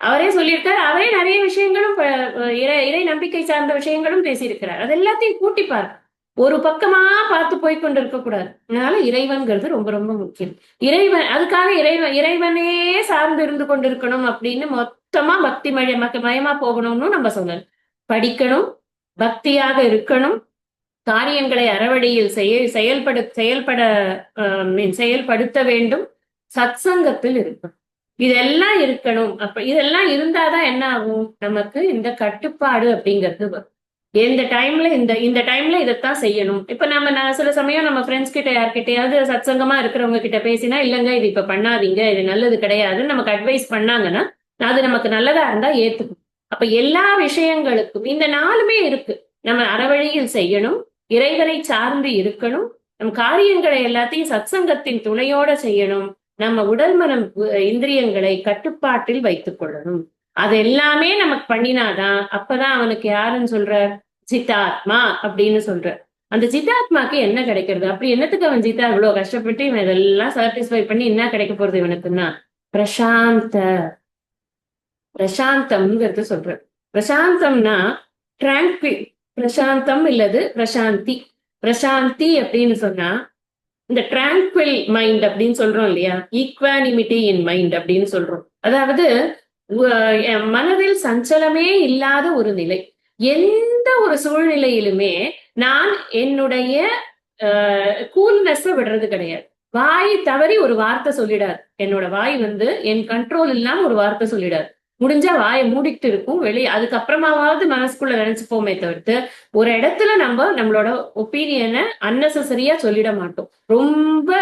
அவரே சொல்லியிருக்காரு. அவரே நிறைய விஷயங்களும் இறை நம்பிக்கை சார்ந்த விஷயங்களும் பேசியிருக்கிறார். அது எல்லாத்தையும் கூட்டிப்பார். ஒரு பக்கமா பார்த்து போய்கொண்டு இருக்க கூடாது. அதனால இறைவன்கிறது ரொம்ப ரொம்ப முக்கியம். அதுக்காக இறைவனே சார்ந்து இருந்து கொண்டிருக்கணும் அப்படின்னு மொத்தமா பக்தி மயமா போகணும்னு நம்ம சொல்லணும். படிக்கணும், பக்தியாக இருக்கணும், காரியங்களை அறவழியில் செயல்படுத்த வேண்டும், சத்சங்கத்தில் இருக்கணும். இதெல்லாம் இருக்கணும். அப்ப இதெல்லாம் இருந்தாதான் என்ன ஆகும்? நமக்கு இந்த கட்டுப்பாடு அப்படிங்கிறது வரும். இந்த டைம்ல இதைத்தான் செய்யணும். இப்ப நான் சில சமயம் நம்ம ஃப்ரெண்ட்ஸ் கிட்ட யார்கிட்டயாவது சத்சங்கமா இருக்கிறவங்க கிட்ட பேசினா, இல்லைங்க இது இப்ப பண்ணாதீங்க, இது நல்லது கிடையாதுன்னு நமக்கு அட்வைஸ் பண்ணாங்கன்னா அது நமக்கு நல்லதா இருந்தா ஏத்துக்கும். அப்ப எல்லா விஷயங்களுக்கும் இந்த நாளுமே இருக்கு. நம்ம அறவழியில் செய்யணும், இறைவனை சார்ந்து இருக்கணும், நம் காரியங்களை எல்லாத்தையும் சத்சங்கத்தின் துணையோட செய்யணும், நம்ம உடல் மனம் இந்திரியங்களை கட்டுப்பாட்டில் வைத்துக் கொள்ளணும். அது எல்லாமே நமக்கு பண்ணினாதான் அப்பதான் அவனுக்கு யாருன்னு சொல்ற? ஜிதாத்மா அப்படின்னு சொல்ற. அந்த ஜிதாத்மாக்கு என்ன கிடைக்கிறது? அப்படி என்னத்துக்கு அவன் ஜிதா இவ்வளவு கஷ்டப்பட்டு இவன் இதெல்லாம் சாட்டிஸ்ஃபை பண்ணி என்ன கிடைக்க போறது இவனுக்குன்னா? பிரசாந்தம்ங்கிறது சொல்ற. பிரசாந்தம்னா டிராங்குவில். பிரசாந்தம் இல்லது பிரசாந்தி. பிரசாந்தி அப்படின்னு சொன்னா இந்த டிராங்குவல் மைண்ட் அப்படின்னு சொல்றோம் இல்லையா, ஈக்வானிமிட்டி இன் மைண்ட் அப்படின்னு சொல்றோம். அதாவது மனதில் சஞ்சலமே இல்லாத ஒரு நிலை. எந்த ஒரு சூழ்நிலையிலுமே நான் என்னுடைய கூல்னஸ் விடுறது கிடையாது. வாய் தவறி ஒரு வார்த்தை சொல்லிடாது. என்னோட வாய் என் கண்ட்ரோல் இல்லாம ஒரு வார்த்தை சொல்லிடாது. முடிஞ்சா வாயை மூடிட்டு இருக்கும் வெளியே, அதுக்கப்புறமாவது மனசுக்குள்ள நினைச்சுப்போமே தவிர்த்து ஒரு இடத்துல நம்மளோட ஒப்பீனியனை அன்னெசரியா சொல்லிட மாட்டோம். ரொம்ப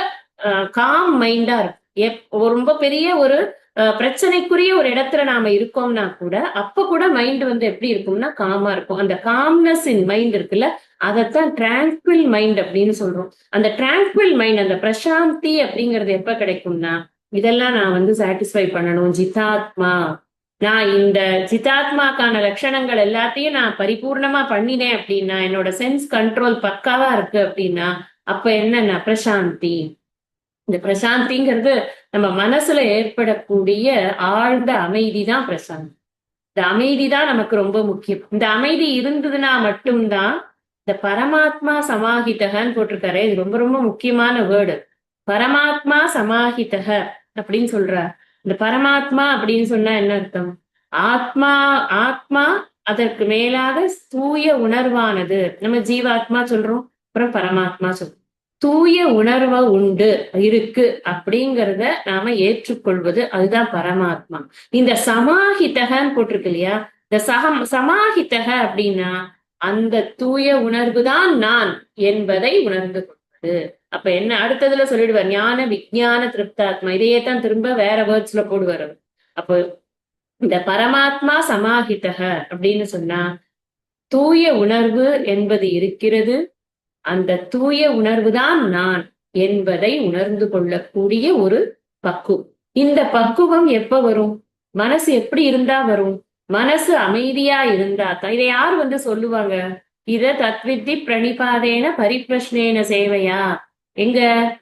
காம் மைண்டா இருக்கும். ரொம்ப பெரிய ஒரு பிரச்சனைக்குரிய ஒரு இடத்துல நாம இருக்கோம்னா கூட அப்ப கூட மைண்ட் எப்படி இருக்கும்னா காமா இருக்கும். அந்த காம்னஸ் இன் மைண்ட் இருக்குல்ல, அதத்தான் டிராங்குவல் மைண்ட் அப்படின்னு சொல்றோம். அந்த டிராங்குவல் மைண்ட், அந்த பிரசாந்தி அப்படிங்கிறது எப்ப கிடைக்கும்னா, இதெல்லாம் நான் சாட்டிஸ்ஃபை பண்ணணும், ஜிதாத்மா, நான் இந்த ஜிதாத்மாக்கான லட்சணங்கள் எல்லாத்தையும் நான் பரிபூர்ணமா பண்ணினேன் அப்படின்னா, என்னோட சென்ஸ் கண்ட்ரோல் பக்காவா இருக்கு அப்படின்னா, அப்ப என்னன்னா பிரசாந்தி. இந்த பிரசாந்திங்கிறது நம்ம மனசுல ஏற்படக்கூடிய ஆழ்ந்த அமைதி தான் பிரசாந்தி. இந்த அமைதி தான் நமக்கு ரொம்ப முக்கியம். இந்த அமைதி இருந்ததுன்னா மட்டும்தான் இந்த பரமாத்மா சமாஹிதகன்னு போட்டிருக்காரு. இது ரொம்ப ரொம்ப முக்கியமான வேர்டு. பரமாத்மா சமாஹிதக அப்படின்னு சொல்றார். இந்த பரமாத்மா அப்படின்னு சொன்னா என்ன அர்த்தம்? ஆத்மா, ஆத்மா அதற்கு மேலாக தூய உணர்வானது. நம்ம ஜீவாத்மா சொல்றோம், அப்புறம் பரமாத்மா சொல்றோம். தூய உணர்வு உண்டு இருக்கு அப்படிங்கிறத நாம ஏற்றுக்கொள்வது, அதுதான் பரமாத்மா. இந்த சமாஹிதகன்னு போட்டிருக்கு இல்லையா, இந்த சமாஹிதக அப்படின்னா அந்த தூய உணர்வு தான் நான் என்பதை உணர்ந்து கொள்வது. அப்ப என்ன அடுத்ததுல சொல்லிடுவார், ஞான விஞ்ஞான திருப்தாத்மா. இதையே தான் திரும்ப வேற வேர்ட்ஸ்ல போடுவார். அப்போ இந்த பரமாத்மா சமாஹிதக அப்படின்னு சொன்னா தூய உணர்வு என்பது இருக்கிறது, அந்த தூய உணர்வுதான் நான் என்பதை உணர்ந்து கொள்ளக்கூடிய ஒரு பக்குவம். இந்த பக்குவம் எப்ப வரும்? மனசு எப்படி இருந்தா வரும்? மனசு அமைதியா இருந்தா தான். இதை யார் சொல்லுவாங்க? இத தத்வித்தி பிரணிபாதேன பரிப்பிரஷ்னேன சேவையா, எங்க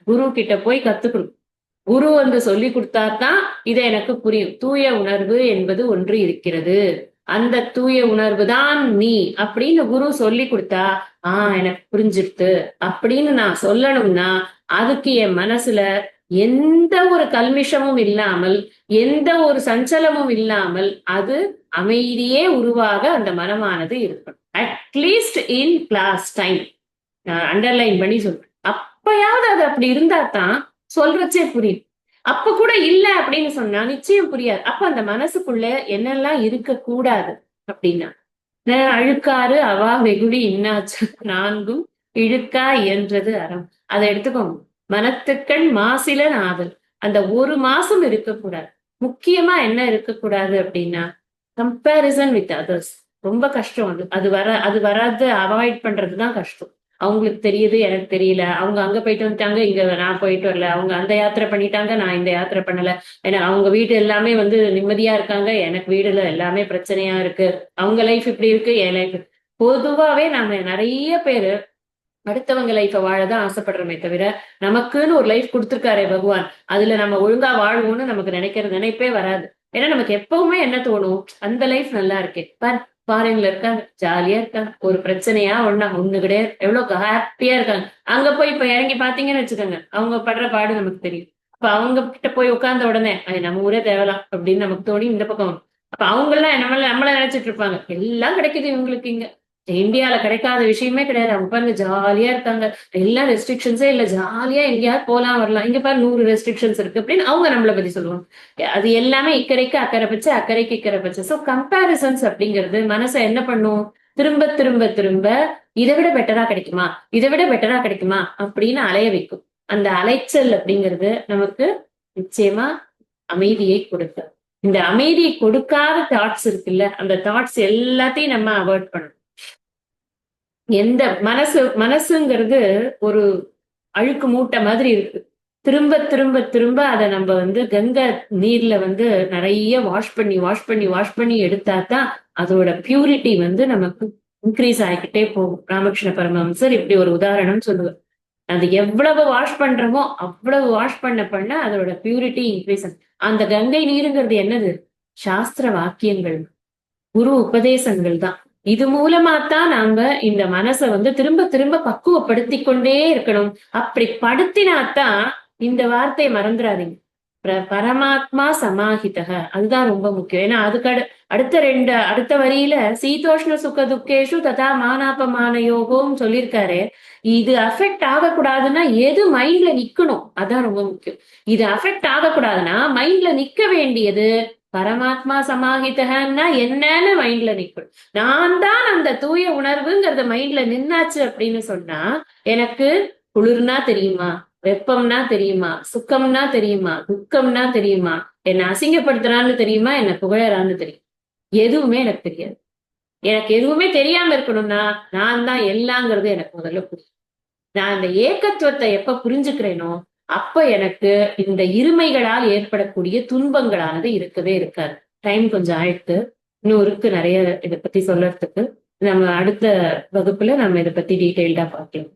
குரு கிட்ட போய் கத்துக்கணும். குரு சொல்லி கொடுத்தாதான் இதை எனக்கு புரியும். தூய உணர்வு என்பது ஒன்று இருக்கிறது, அந்த தூய உணர்வு தான் நீ அப்படின்னு குரு சொல்லி கொடுத்தா எனக்கு புரிஞ்சிருத்து அப்படின்னு நான் சொல்லணும்னா, அதுக்கு என் மனசுல எந்த ஒரு கல்மிஷமும் இல்லாமல், எந்த ஒரு சஞ்சலமும் இல்லாமல் அது அமைதியே உருவாக அந்த மனமானது இருக்கணும். At least in class time underline பண்ணி சொல்றேன். அப்பயாவது அது அப்படி இருந்தா தான் சொல்றச்சே புரியும். அப்ப கூட இல்ல அப்படின்னு சொன்னா நிச்சயம் புரியாது. அப்ப அந்த மனசுக்குள்ள என்னெல்லாம் இருக்க கூடாது அப்படின்னா, அழுக்காறு அவா வெகுளி இன்னாச்சு நான்கும் இழுக்கா என்றது அறம். அதை எடுத்துக்கோங்க. மனத்துக்கண் மாசில ஆதல், அந்த ஒரு மாசம் இருக்கக்கூடாது. முக்கியமா என்ன இருக்கக்கூடாது அப்படின்னா கம்பேரிசன் வித் அதர்ஸ். ரொம்ப கஷ்டம். அது வராது அவாய்ட் பண்றதுதான் கஷ்டம். அவங்களுக்கு தெரியுது, எனக்கு தெரியல. அவங்க அங்க போயிட்டு வந்துட்டாங்க, இங்க நான் போயிட்டு வரல. அவங்க அந்த யாத்திரை பண்ணிட்டாங்க, நான் இந்த யாத்திரை பண்ணல. ஏன்னா அவங்க வீடு எல்லாமே நிம்மதியா இருக்காங்க, எனக்கு வீடுல எல்லாமே பிரச்சனையா இருக்கு. அவங்க லைஃப் இப்படி இருக்கு, என் லைஃப். பொதுவாவே நாம நிறைய பேரு அடுத்தவங்க லைஃப வாழதான் ஆசைப்படுறோமே தவிர, நமக்குன்னு ஒரு லைஃப் கொடுத்துருக்காரே பகவான், அதுல நம்ம ஒழுங்கா வாழ்வோம்னு நமக்கு நினைப்பே வராது. ஏன்னா நமக்கு எப்பவுமே என்ன தோணும், அந்த லைஃப் நல்லா இருக்கே, ஃபாரின்ல இருக்காங்க, ஜாலியா இருக்காங்க, ஒரு பிரச்சனையா ஒண்ணு கிடையாது, எவ்வளவு ஹாப்பியா இருக்காங்க. அங்க போய் இப்ப இறங்கி பாத்தீங்கன்னு வச்சுக்கோங்க, அவங்க படுற பாடு நமக்கு தெரியும். அப்ப அவங்க கிட்ட போய் உட்கார்ந்த உடனே நம்ம ஊரே தேவலாம் அப்படின்னு நமக்கு தோணி இந்த பக்கம். அப்ப அவங்க எல்லாம் நம்மள நினைச்சிட்டு இருப்பாங்க, எல்லாம் கிடைக்குது இவங்களுக்கு, இங்க இந்தியால கிடைக்காத விஷயமே கிடையாது. அவங்க பாருங்க ஜாலியா இருக்காங்க, எல்லாம் ரெஸ்ட்ரிக்ஷன்ஸே இல்ல, ஜாலியா எங்கேயாவது போலாம் வரலாம். இங்க பாரு 100 ரெஸ்ட்ரிக்ஷன்ஸ் இருக்கு அப்படின்னு அவங்க நம்மளை பத்தி சொல்லுவாங்க. அது எல்லாமே இக்கரைக்கு அக்கறை பச்சை, அக்கறைக்கு இக்கரை பச்சை. சோ கம்பேரிசன்ஸ் அப்படிங்கிறது மனசை என்ன பண்ணும், திரும்ப திரும்ப திரும்ப இதை விட பெட்டரா கிடைக்குமா, இதை விட பெட்டரா கிடைக்குமா அப்படின்னு அலைய வைக்கும். அந்த அலைச்சல் அப்படிங்கிறது நமக்கு நிச்சயமா அமைதியை கொடுக்க. இந்த அமைதியை கொடுக்காத தாட்ஸ் இருக்குல்ல, அந்த தாட்ஸ் எல்லாத்தையும் நம்ம அவாய்ட் பண்ணணும். எந்த மனசுங்கிறது ஒரு அழுக்கு மூட்டை மாதிரி இருக்கு. திரும்ப திரும்ப திரும்ப அதை நம்ம கங்கை நீர்ல நிறைய வாஷ் பண்ணி எடுத்தா தான் அதோட பியூரிட்டி நமக்கு இன்க்ரீஸ் ஆகிக்கிட்டே போகும். ராமகிருஷ்ண பரமஹம்சர் இப்படி ஒரு உதாரணம் சொல்லுவார். அது எவ்வளவு வாஷ் பண்றோமோ அவ்வளவு வாஷ் பண்ண அதோட பியூரிட்டி இன்க்ரீஸ். அந்த கங்கை நீருங்கிறது என்னது? சாஸ்திர வாக்கியங்கள், குரு உபதேசங்கள் தான். இது மூலமாத்தான் நாம இந்த மனசை திரும்ப திரும்ப பக்குவப்படுத்தி கொண்டே இருக்கணும். அப்படி படுத்தினாத்தான், இந்த வார்த்தையை மறந்துடாதீங்க, பரமாத்மா சமாஹிதக, அதுதான் ரொம்ப முக்கியம். ஏன்னா அதுக்கு அடுத்த வரியில சீதோஷ்ண சுக துக்கேஷு ததா மானாபமான யோகம் சொல்லியிருக்காரு. இது அஃபெக்ட் ஆகக்கூடாதுன்னா எது மைண்ட்ல நிக்கணும், அதான் ரொம்ப முக்கியம். இது அஃபெக்ட் ஆகக்கூடாதுன்னா மைண்ட்ல நிக்க வேண்டியது பரமாத்மா சமாஹிதகன்னா என்னன்னு மைண்ட்ல நிக்கணும். நான் தான் அந்த தூய உணர்வுங்கிறத மைண்ட்ல நின்னாச்சு அப்படின்னு சொன்னா, எனக்கு குளிர்னா தெரியுமா, வெப்பம்னா தெரியுமா, சுக்கம்னா தெரியுமா, துக்கம்னா தெரியுமா, என்ன அசிங்கப்படுத்துறான்னு தெரியுமா, என்ன புகழறான்னு தெரியும், எதுவுமே எனக்கு தெரியாது. எனக்கு எதுவுமே தெரியாம இருக்கணும்னா நான் தான் எல்லாங்கிறது எனக்கு முதல்ல புரியும். நான் இந்த ஏக்கத்துவத்தை எப்ப புரிஞ்சுக்கிறேனோ அப்ப எனக்கு இந்த இருமைகளால் ஏற்படக்கூடிய துன்பங்களானது இருக்கவே இருக்காது. டைம் கொஞ்சம் ஆயிடுத்து, இன்னும் இருக்கு நிறைய இதை பத்தி சொல்றதுக்கு. நம்ம அடுத்த வகுப்புல நம்ம இதை பத்தி டீட்டெயில்டா பார்க்கலாம்.